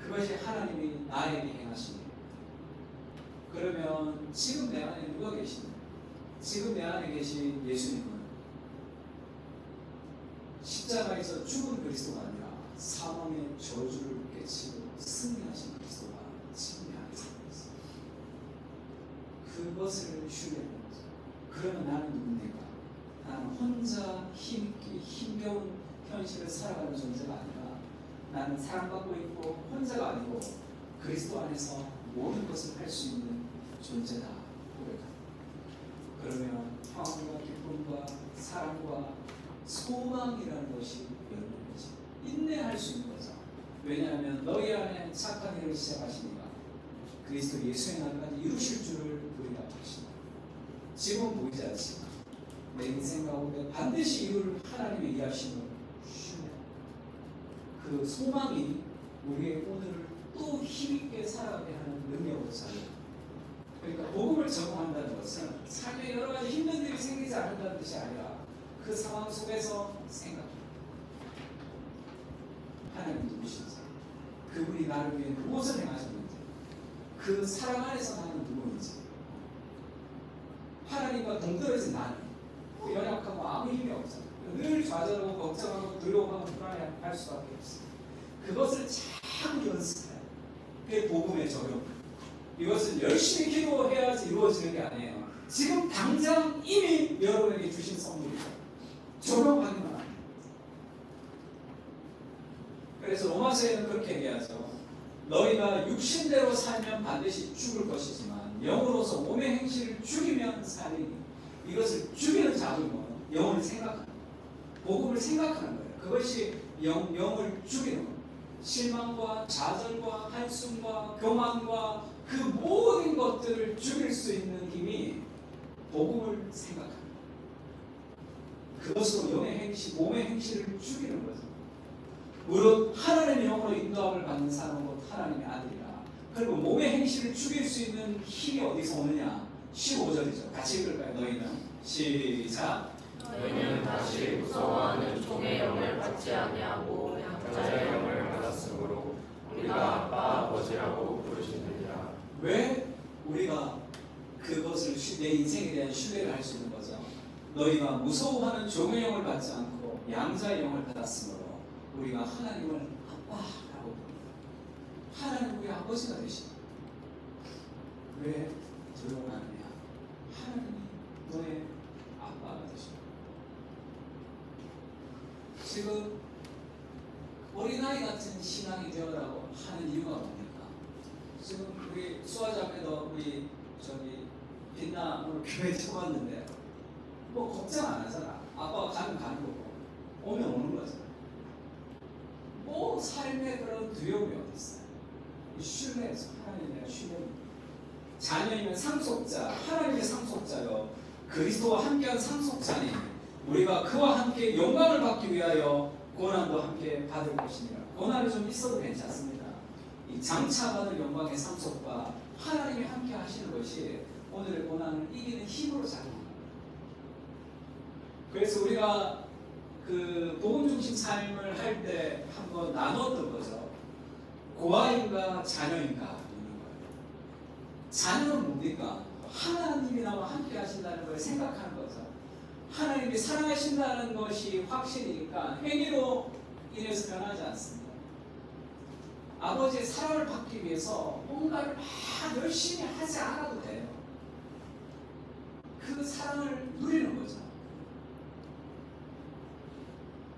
그것이 하나님이 나에게 행하신 일입니다. 그러면 지금 내 안에 누가 계십니까? 지금 내 안에 계신 예수님은 십자가에서 죽은 그리스도가 아니라 사망의 저주를 깨치고 승리하신 그리스도가 지금 내 안에 살고 있습니다. 그것을 신뢰하는 거죠. 그러면 나는 누굽니까? 나는 혼자 힘있게 힘겨운 현실을 살아가는 존재가 아니라 나는 사랑받고 있고 혼자가 아니고 그리스도 안에서 모든 것을 할 수 있는 존재다 고백합니다. 그러면 평안과 기쁨과 사랑과 소망이라는 것이 열리지 인내할 수 있는 거죠. 왜냐하면 너희 안에 착한 일을 시작하시니까 그리스도 예수의 날까지 이루실 줄을 우리가 아십니다. 지금 보이지 않지만 내 인생 가운데 반드시 이룰 하나님의 일하심을 신뢰. 그 소망이 우리의 오늘을 또 힘있게 살아가게 하는 능력으로 살아요. 그러니까 복음을 적용한다는 것은 삶에 여러 가지 힘든 일이 생기지 않는다는 뜻이 아니라 그 상황 속에서 생각합니다. 하나님 누구신지, 그분이 나를 위해 무엇을 행하셨는지, 그 사랑 안에서 나는 누구인지, 하나님과 동떨어진 나는 연약하고 아무 힘이 없잖아요. 늘 좌절하고 걱정하고 두려워하고 불안해할 수밖에 없어요. 그것을 자꾸 연습해요. 그게 복음의 적용. 이것은 열심히 기도해야지 이루어지는 게 아니에요. 지금 당장 이미 여러분에게 주신 선물이죠. 적용하기만 합니다. 그래서 로마서에는 그렇게 얘기하죠. 너희가 육신대로 살면 반드시 죽을 것이지만 영으로서 몸의 행실을 죽이면 살리니. 이것을 죽이는 작업은 영을 생각하는 거예요. 복음을 생각하는 거예요. 그것이 영을 죽이는 거예요. 실망과 좌절과 한숨과 교만과 그 모든 것들을 죽일 수 있는 힘이 복음을 생각합니다. 그것으로 영의 행실, 몸의 행실을 죽이는 거죠. 무릇 하나님의 영으로 인도함을 받는 사람은 곧 하나님의 아들이라. 그리고 몸의 행실을 죽일 수 있는 힘이 어디서 오느냐? 15절이죠. 같이 읽을까요? 너희는 시작. 너희는 다시 무서워하는 종의 영을 받지 아니하고 양자의 영을 받았으므로 우리가 아빠 아버지라고 부르시느니라. 왜 우리가 그것을 내 인생에 대한 신뢰를 할 수 있는 거죠? 너희가 무서워하는 종의 영을 받지 않고 양자의 영을 받았으므로 우리가 하나님을 아빠라고 부릅니다. 하나님 우리 아버지가 되십니다. 왜 조용하느냐? 하나님이 너의 아빠가 되십니다. 지금 어린아이 같은 신앙이 되어라고 하는 이유가 뭡니까? 지금 우리 수아자매도 우리 빛나 오늘 교회 처음 왔는데 뭐 걱정 안 하잖아. 아빠가 가는 거고 오면 오는 거잖아. 뭐 삶의 그런 두려움이 어디 있어요? 신뢰에서 하나님의 신뢰입니다. 자녀이면 상속자, 하나님의 상속자요. 그리스도와 함께한 상속자니 우리가 그와 함께 영광을 받기 위하여 고난도 함께 받을 것이니라. 고난이 좀 있어도 괜찮습니다. 이 장차받을 영광의 상속과 하나님이 함께 하시는 것이 오늘의 고난을 이기는 힘으로 작용합니다. 그래서 우리가 그 복음 중심 삶을 할 때 한번 나눴던 거죠. 고아인가 자녀인가 이런 거예요. 자녀는 뭡니까? 하나님이 나와 함께 하신다는 걸 생각하는 거죠. 하나님이 사랑하신다는 것이 확신이니까 행위로 인해서 변하지 않습니다. 아버지의 사랑을 받기 위해서 뭔가를 막 열심히 하지 않아도 돼요. 그 사랑을 누리는 거죠.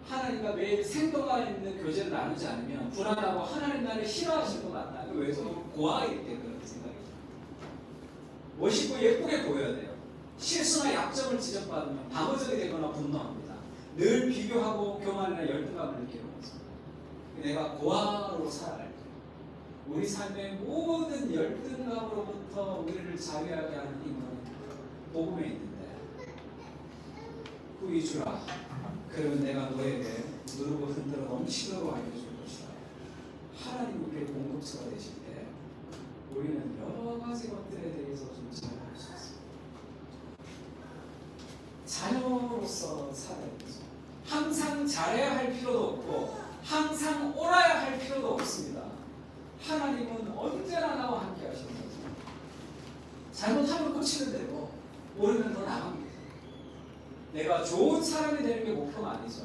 하나님과 매일 생동감 있는 교제를 나누지 않으면 불안하고 하나님 나를 싫어하실 것 같다. 왜 저는 고아일 때 그런 생각이 들어요. 멋있고 예쁘게 보여야 돼요. 실수나 약점을 지적받으면 방어적이 되거나 분노합니다. 늘 비교하고 교만이나 열등감을 느끼는 거죠. 내가 고아로 살아갈 때 우리 삶의 모든 열등감으로부터 우리를 자유하게 하는 힘은 복음에 있는데 후이 주라. 그러면 내가 너에게 누르고 흔들어 넘치도록 알려줄 것이다. 하나님 우리의 공급처가 되실 때 우리는 여러 가지 것들에 대해서 좀 잘할 수 있습니다. 자녀로서 살아야 되죠. 항상 잘해야 할 필요도 없고 항상 옳아야 할 필요도 없습니다. 하나님은 언제나 나와 함께 하시는 거죠. 잘못하면 고치는 대로 옳으면 더 나갑니다. 내가 좋은 사람이 되는 게 목표가 아니죠.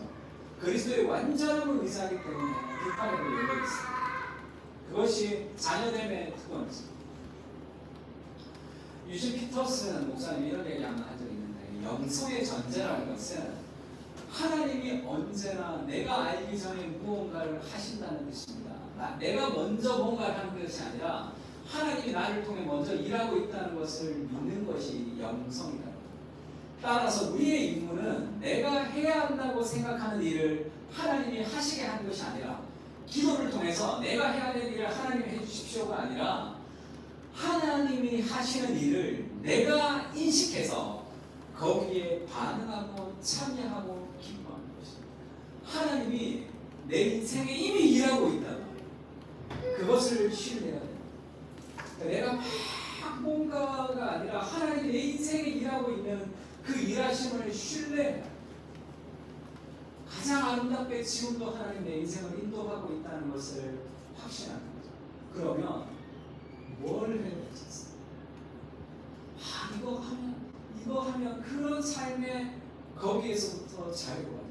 그리스도의 완전함을 의지하기 때문에 비판에도 열려 있습니다. 그것이 자녀됨의 특권이죠. 유진 피터슨 목사님이 이런 얘기 한번 한 적이 있는데 영성의 전제라는 것은 하나님이 언제나 내가 알기 전에 무언가를 하신다는 뜻입니다. 내가 먼저 뭔가를 하는 것이 아니라 하나님이 나를 통해 먼저 일하고 있다는 것을 믿는 것이 영성이다. 따라서 우리의 임무는 내가 해야 한다고 생각하는 일을 하나님이 하시게 하는 것이 아니라 기도를 통해서 내가 해야 될 일을 하나님이 해주십시오가 아니라 하나님이 하시는 일을 내가 인식해서 거기에 반응하고 참여하고 기뻐하는 것입니다. 하나님이 내 인생에 이미 일하고 있다는 거예요. 그것을 신뢰해야 돼요. 내가 막 뭔가가 아니라 하나님이 내 인생에 일하고 있는 그 일하심을 신뢰해요. 가장 아름답게 지금도 하나님 내 인생을 인도하고 있다는 것을 확신하는 거죠. 그러면 뭘 해야 되겠어요? 이거 하면 그런 삶의 거기에서부터 자유가 돼요.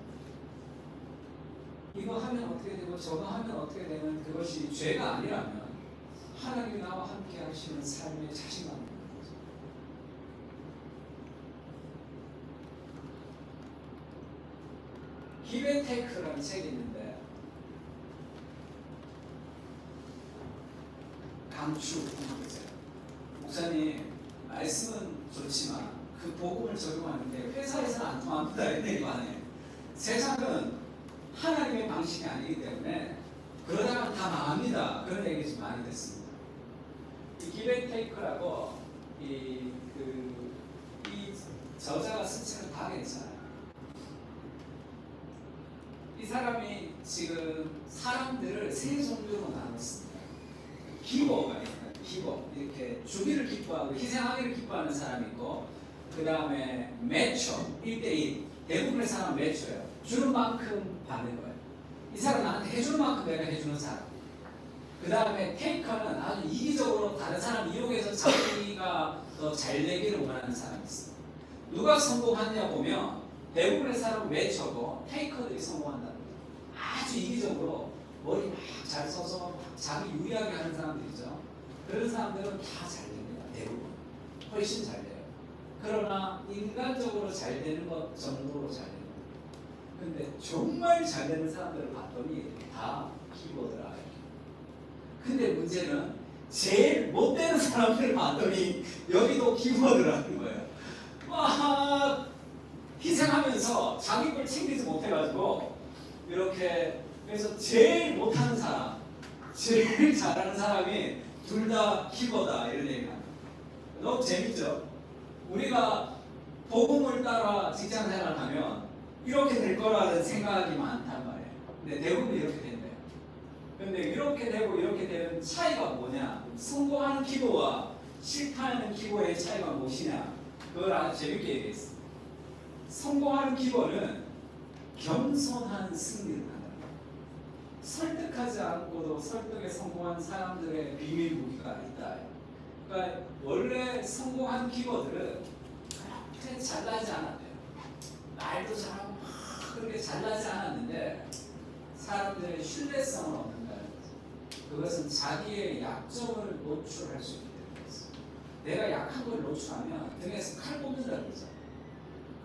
이거 하면 어떻게 되고 저거 하면 어떻게 되면 그것이 죄가 아니라면 하나님이 나와 함께 하시는 삶의 자신감이 있는 거죠. 기브앤테이크라는 책이 있는데 강추 공부세요. 목사님 말씀은 좋지만 그 복음을 적용하는데 회사에서는 안 통합니다. 이런 얘기 많이 해요. 세상은 하나님의 방식이 아니기 때문에 그러다가 다 망합니다. 그런 얘기 좀 많이 됐습니다. 이 기브앤테이크라고 이 저자가 쓴 책은 다 괜찮아요. 이 사람이 지금 사람들을 세 종류로 나눴습니다. 기버가 있어요. 기버, 이렇게 주기를 기뻐하고 희생하기를 기뻐하는 사람이 있고, 그 다음에 매초, 1대1. 대부분의 사람은 매초예요. 주는 만큼 받는 거예요. 이 사람 나한테 해주는 만큼 내가 해주는 사람. 그 다음에 테이커는 아주 이기적으로 다른 사람 이용해서 자기가 더 잘 되기를 원하는 사람이 있어요. 누가 성공하느냐 보면 대부분의 사람은 매초고 테이커들이 성공한다는 거예요. 아주 이기적으로 머리 막 잘 써서 자기 유리하게 하는 사람들이죠. 그런 사람들은 다 잘 됩니다. 대부분. 훨씬 잘 돼요. 그러나 인간적으로 잘 되는 것 정도로 잘 됩니다. 근데 정말 잘 되는 사람들을 봤더니 다 기버더라. 근데 문제는 제일 못 되는 사람들을 봤더니 여기도 기버더라는 거예요. 막 희생하면서 자기 걸 챙기지 못해가지고 이렇게, 그래서 제일 못하는 사람, 제일 잘하는 사람이 둘 다 기버다, 이런 얘기를 합니다. 너무 재밌죠? 우리가 복음을 따라 직장 생활을 하면 이렇게 될 거라는 생각이 많단 말이에요. 근데 대부분 이렇게 된대요. 근데 이렇게 되고 이렇게 되는 차이가 뭐냐? 성공하는 기도와 실패하는 기도의 차이가 무엇이냐? 그걸 아주 재밌게 얘기했어요. 성공하는 기도는 겸손한 승리를 한다. 설득하지 않고도 설득에 성공한 사람들의 비밀 무기가 있다. 그러니까 원래 성공한 기도들은 그렇게 잘나지 않았대요. 말도 잘하고 막 그렇게 잘나지 않았는데 사람들의 신뢰성을 얻는다는 거죠. 그것은 자기의 약점을 노출할 수 있기 때문이었어요. 내가 약한 걸 노출하면 등에서 칼 뽑는다는 거죠.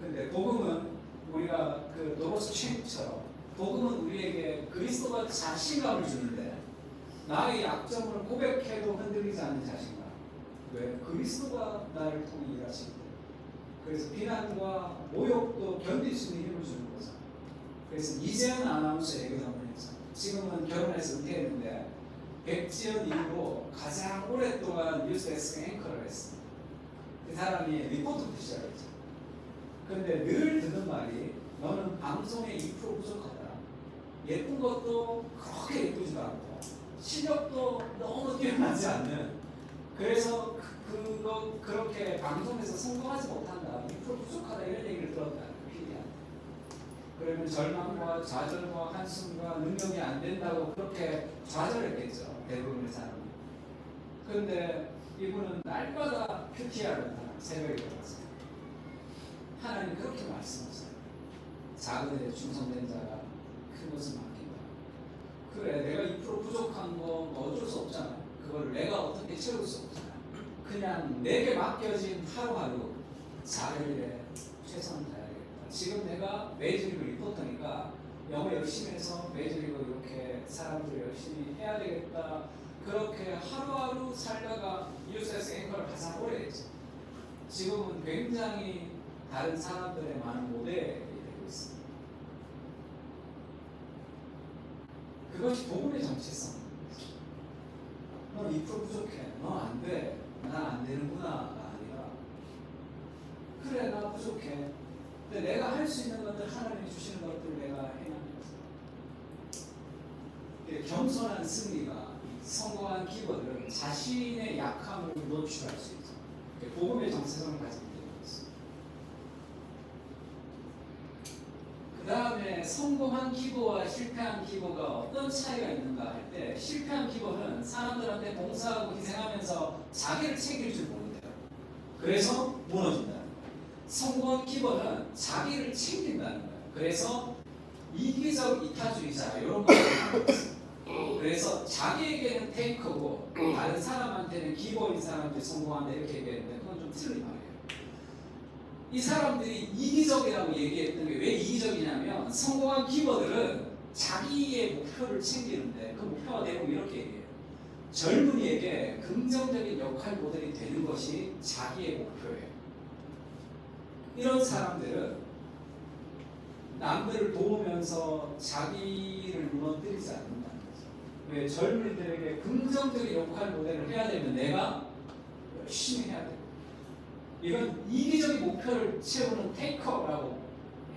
근데 복음은 우리가 그 노로스 챈처럼 복음은 우리에게 그리스도가 자신감을 주는데 나의 약점을 고백해도 흔들리지 않는 자신감. 왜? 그리스도가 나를 통해 일하시기 때문에. 그래서 비난과 모욕도 견딜 수 있는 힘을 주는 거죠. 그래서 이재현 아나운서 얘기를 한번 했죠. 지금은 결혼해서 은퇴했는데 백지연 이후로 가장 오랫동안 뉴스에서 앵커를 했습니다. 그 사람이 리포터부터 시작했죠. 그런데 늘 듣는 말이 너는 방송에 2% 부족하다. 예쁜 것도 그렇게 예쁘지도 않고 실력도 너무 뛰어나지 않는, 그래서 그렇게 방송에서 성공하지 못한다, 2% 부족하다, 이런 얘기를 들었다. 그러면 절망과 좌절과 한숨과 능력이 안 된다고 그렇게 좌절했겠죠, 대부분의 사람이. 그런데 이분은 날마다 큐티하는 사람, 새벽에 일어나서 하나님 그렇게 말씀하세요. 작은 일에 충성된 자가 큰 것을 맡긴다. 그래, 내가 2% 부족한 거 어쩔 수 없잖아요. 그걸 내가 어떻게 채울 수 없잖아요. 그냥 내게 맡겨진 하루하루 작은 일에 최선을 다해야겠다. 지금 내가 메이저리그 리포터니까 영어 열심히 해서 메이저리그 이렇게 사람들 열심히 해야 되겠다. 그렇게 하루하루 살다가 뉴스에서 앵커를 가장 오래 했죠. 지금은 굉장히 다른 사람들의 많은 모델이 되고 있습니다. 그것이 복음의 정체성입니다. 너 2% 부족해. 너 안 돼. 난 안 되는구나가 아니라 그래, 나 부족해. 근데 내가 할 수 있는 것들, 하나님이 주시는 것들 내가 해나가는 거죠. 겸손한 승리가, 성공한 기버들은 자신의 약함을 노출할 수 있죠. 복음의 정체성을 가지고 있는 것입니다. 그 다음에 성공한 기버와 실패한 기버가 어떤 차이가 있는가 할 때, 실패한 기버는 사람들한테 봉사하고 희생하면서 자기를 챙길 줄 모른대요. 그래서 무너진다. 성공한 기버는 자기를 챙긴다는 거예요. 그래서 이기적 이타주의자, 이런 것을 하는 거예요. 그래서 자기에게는 테이크고 다른 사람한테는 기버인 사람들이 성공한다, 이렇게 얘기했는데 그건 좀 틀린 말이에요. 이 사람들이 이기적이라고 얘기했던 게 왜 이기적이냐면, 성공한 기버들은 자기의 목표를 챙기는데 그 목표가 대부분 이렇게 얘기해요. 젊은이에게 긍정적인 역할 모델이 되는 것이 자기의 목표예요. 이런 사람들은 남들을 도우면서 자기를 무너뜨리지 않는다는 거죠. 왜 젊은이들에게 긍정적인 역할 모델을 해야 되면 내가 열심히 해야 돼. 이건 이기적인 목표를 채우는 테이크업라고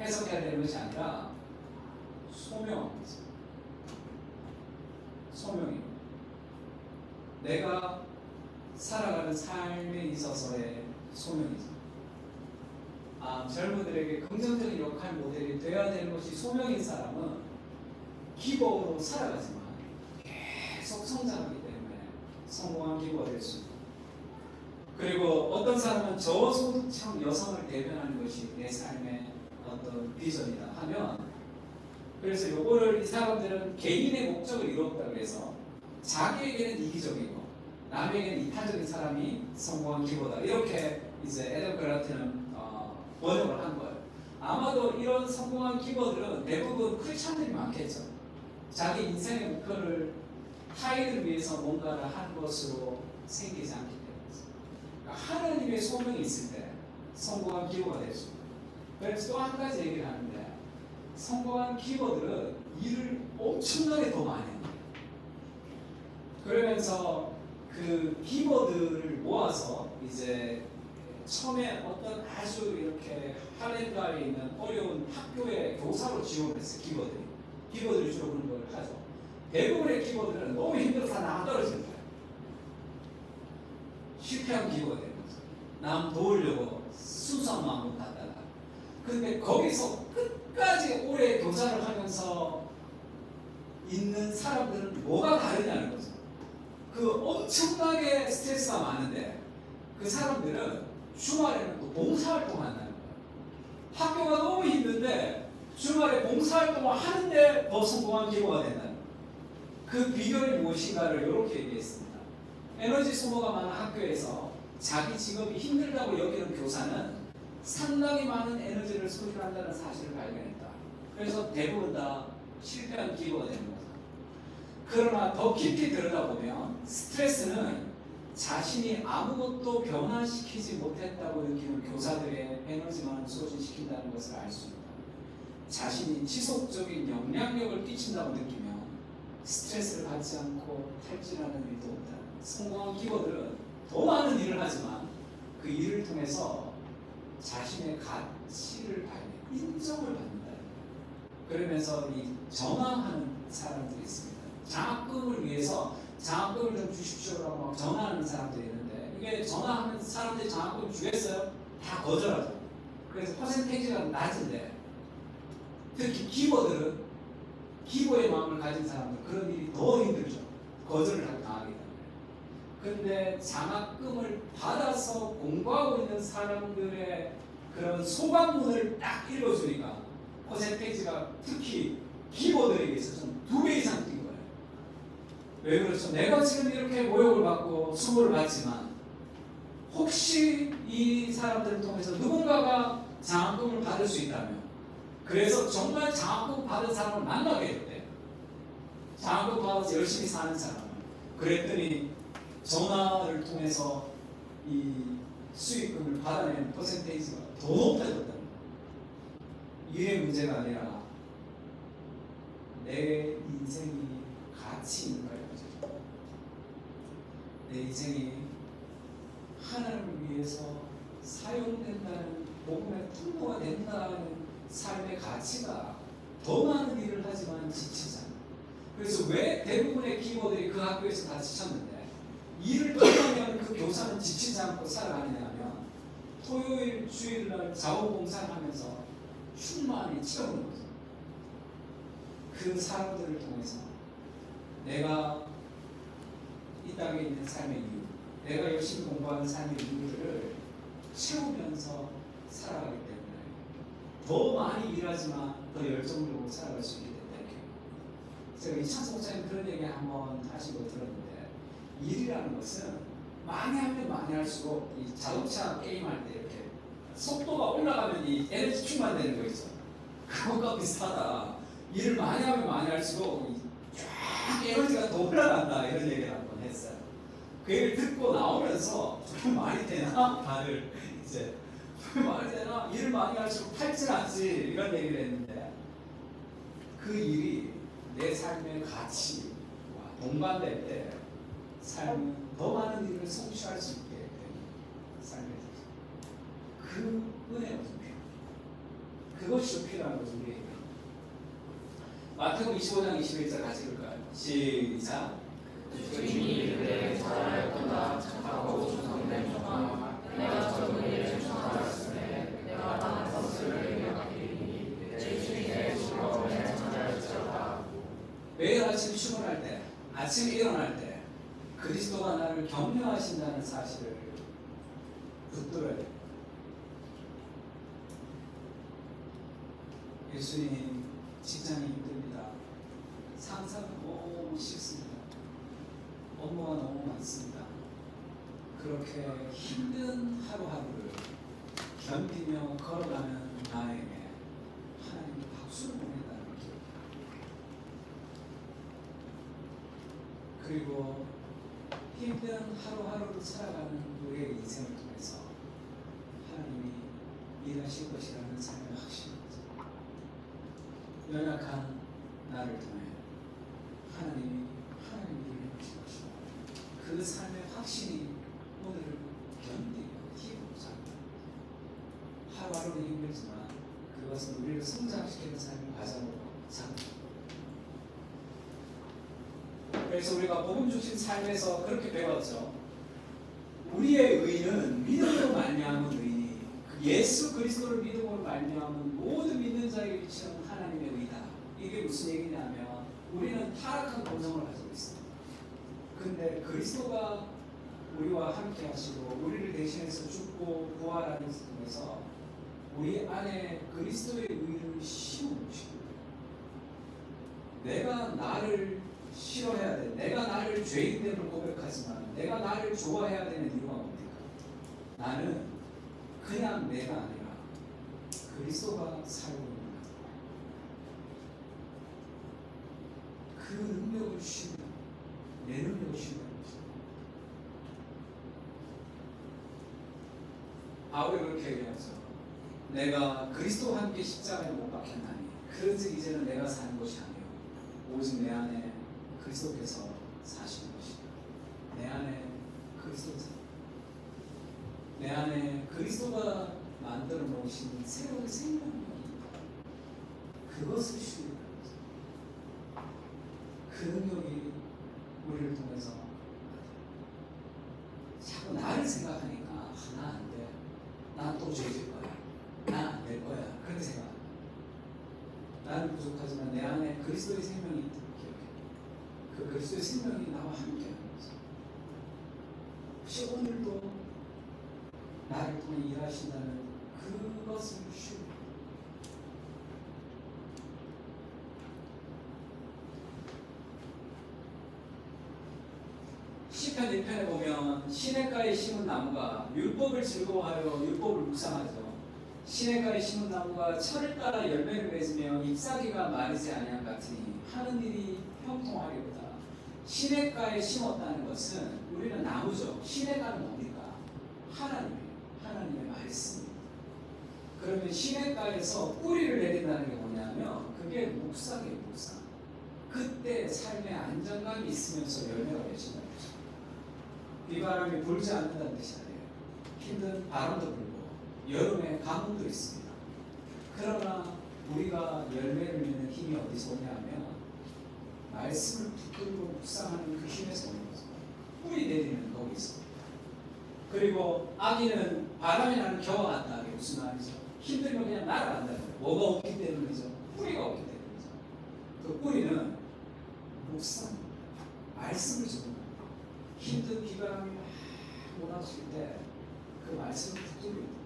해석해야 되는 것이 아니라 소명입니다. 소명입니다. 내가 살아가는 삶에 있어서의 소명이죠. 젊은들에게 긍정적인 역할 모델이 되어야 되는 것이 소명인 사람은 기버로 살아가지만 계속 성장하기 때문에 성공한 기버가 될 수 있습니다. 그리고 어떤 사람은 저소득층 여성을 대변하는 것이 내 삶의 어떤 비전이다 하면, 그래서 요거를 이 사람들은 개인의 목적을 이뤘다 그래서 자기에게는 이기적이고 남에게는 이타적인 사람이 성공한 기버다, 이렇게 이제 애덤 그란트는 번역을 한 거예요. 아마도 이런 성공한 기버들은 대부분 크리스찬들이 많겠죠. 자기 인생의 목표를 타인을 위해서 뭔가를 하는 것으로 생기지 않기 때문에. 그러니까 하나님의 소명이 있을 때 성공한 기버가 될 수 있습니다. 그래서 또 한 가지 얘기를 하는데, 성공한 기버들은 일을 엄청나게 더 많이 해요. 그러면서 그 기버들을 모아서 이제 처음에 어떤 아주 이렇게 할렌가에 있는 어려운 학교에 교사로 지원을 했어요. 기버들이 주로 그런 걸 하죠. 대부분의 기버들은 너무 힘들어서 나 떨어지는 거예요. 실패한 기버가 되는 거죠. 남 도우려고 순수한 마음으로 갔다가. 근데 거기서 끝까지 오래 교사를 하면서 있는 사람들은 뭐가 다르냐는 거죠. 그 엄청나게 스트레스가 많은데 그 사람들은 주말에는 또 봉사활동을 한다는 거예요. 학교가 너무 힘든데 주말에 봉사활동을 하는데 더 성공한 기부가 된다는 거예요. 그 비결이 무엇인가를 이렇게 얘기했습니다. 에너지 소모가 많은 학교에서 자기 직업이 힘들다고 여기는 교사는 상당히 많은 에너지를 소진한다는 사실을 발견했다. 그래서 대부분 다 실패한 기부가 되는 거죠. 그러나 더 깊이 들여다보면 스트레스는 자신이 아무것도 변화시키지 못했다고 느끼는 교사들의 에너지만 소진시킨다는 것을 알 수 있다. 자신이 지속적인 영향력을 끼친다고 느끼면 스트레스를 받지 않고 탈진하는 일도 없다. 성공한 기버들은 더 많은 일을 하지만 그 일을 통해서 자신의 가치를 발견, 인정을 받는다. 그러면서 이 전화하는 사람들이 있습니다. 장학금을 위해서 장학금을 좀 주십시오라고 막 전화하는 사람들이 있는데, 이게 전화하는 사람들이 장학금 주겠어요? 다 거절하죠. 그래서 퍼센테이지가 낮은데, 특히 기버들은 기버의 마음을 가진 사람들, 그런 일이 더 힘들죠. 거절을 당하기 때문에. 근데 장학금을 받아서 공부하고 있는 사람들의 그런 소감문을 딱 읽어주니까 퍼센테이지가 특히 기버들에게 있어서는 2배 이상 뛴 거예요. 왜 그렇죠? 내가 지금 이렇게 모욕을 받고 수모를 받지만 혹시 이 사람들을 통해서 누군가가 장학금을 받을 수 있다면, 그래서 정말 장학금 받은 사람을 만나게 됐대요. 장학금 받아서 열심히 사는 사람을. 그랬더니 전화를 통해서 이 수익금을 받아내는 퍼센테이지가 더 높아졌다는 거예요. 일의 문제가 아니라 내 인생이 가치 있는가요? 내 인생이 하나님을 위해서 사용된다는, 복음의 통로가 된다는 삶의 가치가 더 많은 일을 하지만 지치잖아요. 그래서 왜 대부분의 기버들이 그 학교에서 다 지쳤는데 일을 떠나면 그 교사는 지치지 않고 살아가느냐면, 토요일 주일날 자원봉사를 하면서 충만히 채우는 거죠. 그 사람들을 통해서 내가 이 땅에 있는 삶의 이유, 내가 열심히 공부하는 삶의 이유들을 채우면서 살아가기 때문에 더 많이 일하지만 더 열정적으로 살아갈 수 있게 된다. 이렇게. 제가 이창석 목사님 그런 얘기 한번 하신 거 들었는데, 일이라는 것은 많이 하면 많이 할수록 이 자동차 게임할 때 이렇게 속도가 올라가면 이 에너지 충만되는 거 있죠. 그것과 비슷하다. 일을 많이 하면 많이 할수록 쫙 에너지가 더 올라간다, 이런 얘기를 한번 했어요. 그 얘기를 듣고 나오면서 좀 말이 되나? 다들 이제 말이 되나? 일을 많이 할수록 탈진하지, 이런 얘기를 했는데, 그 일이 내 삶의 가치와 동반될 때 삶은 더 많은 일을 성취할 수 있게 됩니다. 삶에 대해서 그 은혜가 좀 필요해요. 그것이 좀 필요한 거죠. 우리에게. 마태복음 25장 21절 같이 읽을까요? 시작. 주인이 이르되 잘하였도다 착하고 충성된 종아 내가 적은 일을 청하였으되 내가 당한 것을 내게 맡기리니 내 주인의 즐거움에 참여할지어다. 매일 아침 출근할 때, 아침에 일어날 때 그리스도가 나를 격려하신다는 사실을 붙들어야 돼요. 예수님 직장이 힘듭니다. 상사가 너무 싫습니다. 업무가 너무 많습니다. 그렇게 힘든 하루하루를 견디며 걸어가는 나에게 하나님이 박수를 보낸다는 기억. 그리고 힘든 하루하루를 살아가는 우리의 인생을 통해서 하나님이 일하실 것이라는 삶의 확신이죠. 연약한 나를 통해 하나님이 일을 해주실 것이다. 그 삶의 확신이 오늘을 견디고 힘으로 잡니다. 하루하루는 힘들지만 그것은 우리를 성장시키는 삶의 과정으로 잡니다. 그래서 우리가 복음 주신 삶에서 그렇게 배웠죠. 우리의 의는 믿음으로 말미암은 의니 예수 그리스도를 믿음으로 말미암은 모든 믿는 자에게 미치는 하나님의 의다. 이게 무슨 얘기냐면 우리는 타락한 본성을 가지고 있습니다. 근데 그리스도가 우리와 함께 하시고 우리를 대신해서 죽고 부활하는 것을 통해서 우리 안에 그리스도의 의를 심어주시고 내가 나를 싫어해야 돼. 내가 나를 죄인됨을 고백하지만 내가 나를 좋아해야 되는 이유가 뭡니까? 나는 그냥 내가 아니라 그리스도가 살고 있는 것. 그 능력을 쉬면 내 능력을 쉬는 것입니다. 바울이 그렇게 얘기하죠. 내가 그리스도와 함께 십자가에 못 박혔나니 그런즉 이제는 내가 사는 것이 아니요 오직 내 안에 그리스도께서 사시는 것이다. 내 안에 그리스도께서 내 안에 그리스도가 만들어 놓으신 새로운 생명력이 그것을 쉬는 거죠. 그 능력이 우리를 통해서 자꾸 나를 생각하니까 나 안 돼. 난 또 죄질 거야. 난 안 될 거야. 그렇게 생각합니다. 나는 부족하지만 내 안에 그리스도의 생명이 있다는 기억해. 그 그리스도의 생명이 나와 함께하는 거죠. 혹시 오늘도 나를 통해 일하신다는 그것을 쉬고 시편 1편에 보면 시냇가에 심은 나무가 율법을 즐거워하여 율법을 묵상하죠. 시냇가에 심은 나무가 철을 따라 열매를 맺으며 잎사귀가 마르지 아니한 같으니 하는 일이 형통하리로다. 시냇가에 심었다는 것은 우리는 나무죠. 시냇가는 뭡니까? 하나님의 말씀입니다. 그러면 시냇가에서 뿌리를 내린다는 게 뭐냐면 그게 묵상이에요. 묵상. 그때 삶의 안정감이 있으면서 열매가 맺힌다는 거죠. 비바람이 불지 않는다는 뜻이 아니에요. 힘든 바람도 불고 여름에 가뭄도 있습니다. 그러나 우리가 열매를 맺는 힘이 어디서 오냐면 말씀을 붙들고 묵상하는 그 힘에서 오는 거죠. 뿌리 내리는 거기 있습니다. 그리고 아기는 바람이 나는 겨와 같다. 이게 무슨 말이죠? 힘들면 그냥 날아간다는 거예요. 뭐가 없기 때문이죠? 뿌리가 없기 때문이죠. 그 뿌리는 묵상, 말씀을 주는 거예요. 힘든 비바람이 막 몰아칠 때 그 말씀을 붙들고 있는 거예요.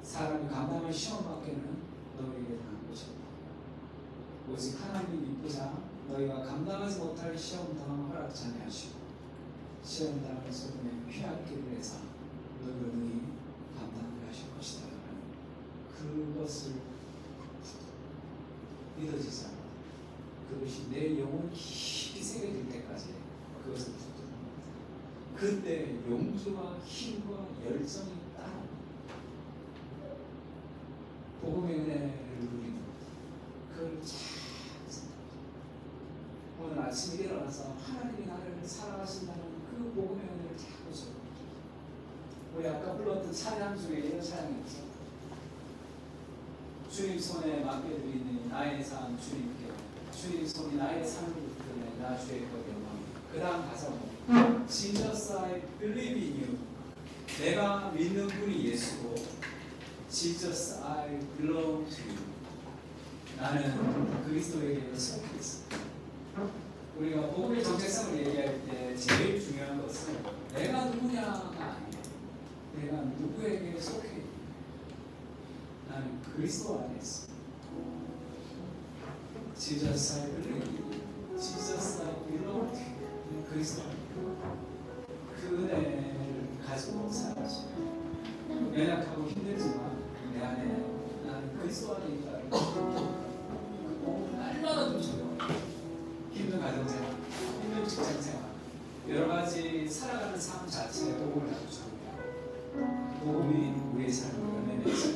사람이 감당할 시험 밖에는 너희에게 당한 것이 없다. 오직 하나님이 믿고자 너희가 감당하지 못할 시험 당함 허락지 아니하시고 시험 당함을 속으면 피할 길을 내사 너희는 감당을 하실 것이다. 그것을 믿어지지 않아. 그것이 내 영혼 깊이 새겨질 때까지 그것을 붙드는 겁니다. 그때 용기와 힘과 열정이 따라옵니다. 복음의 은혜를 누리는 겁니다. 그걸 잘 생각합니다. 오늘 아침에 일어나서 하나님이 나를 사랑하신다는 그 복음의 은혜를 자꾸 줘. 우리 아까 불렀던 찬양 중에 이런 찬양이 있죠. 주님 손에 맡겨드리는 나의 삶 주님께, 주님 손이 나의 삶을 이끌네 나 주의 것 영광. 그 다음 가사 보면 Jesus I believe in you. 내가 믿는 분이 예수고 Jesus I belong to you. 나는 그리스도에게 속해 있어. 우리가 복음의 정체성을 얘기할 때 제일 중요한 것은 내가 누구냐가 아니에요. 내가 누구에게 속해 있는. 나는 그리스도 안에 있어. Jesus I believe in you. Jesus I belong to you. 그리스도 안에 그 은혜를 가지고 살아가시고 연약하고 힘들지만 내 안에 나는 그리스도 안에 있다는 그 날마다 좀 적용해요. 힘든 가정생활, 힘든 직장생활, 여러 가지 살아가는 삶 자체에 복음을 가지고 적용해요. 복음이 우리의 삶을 열매맺지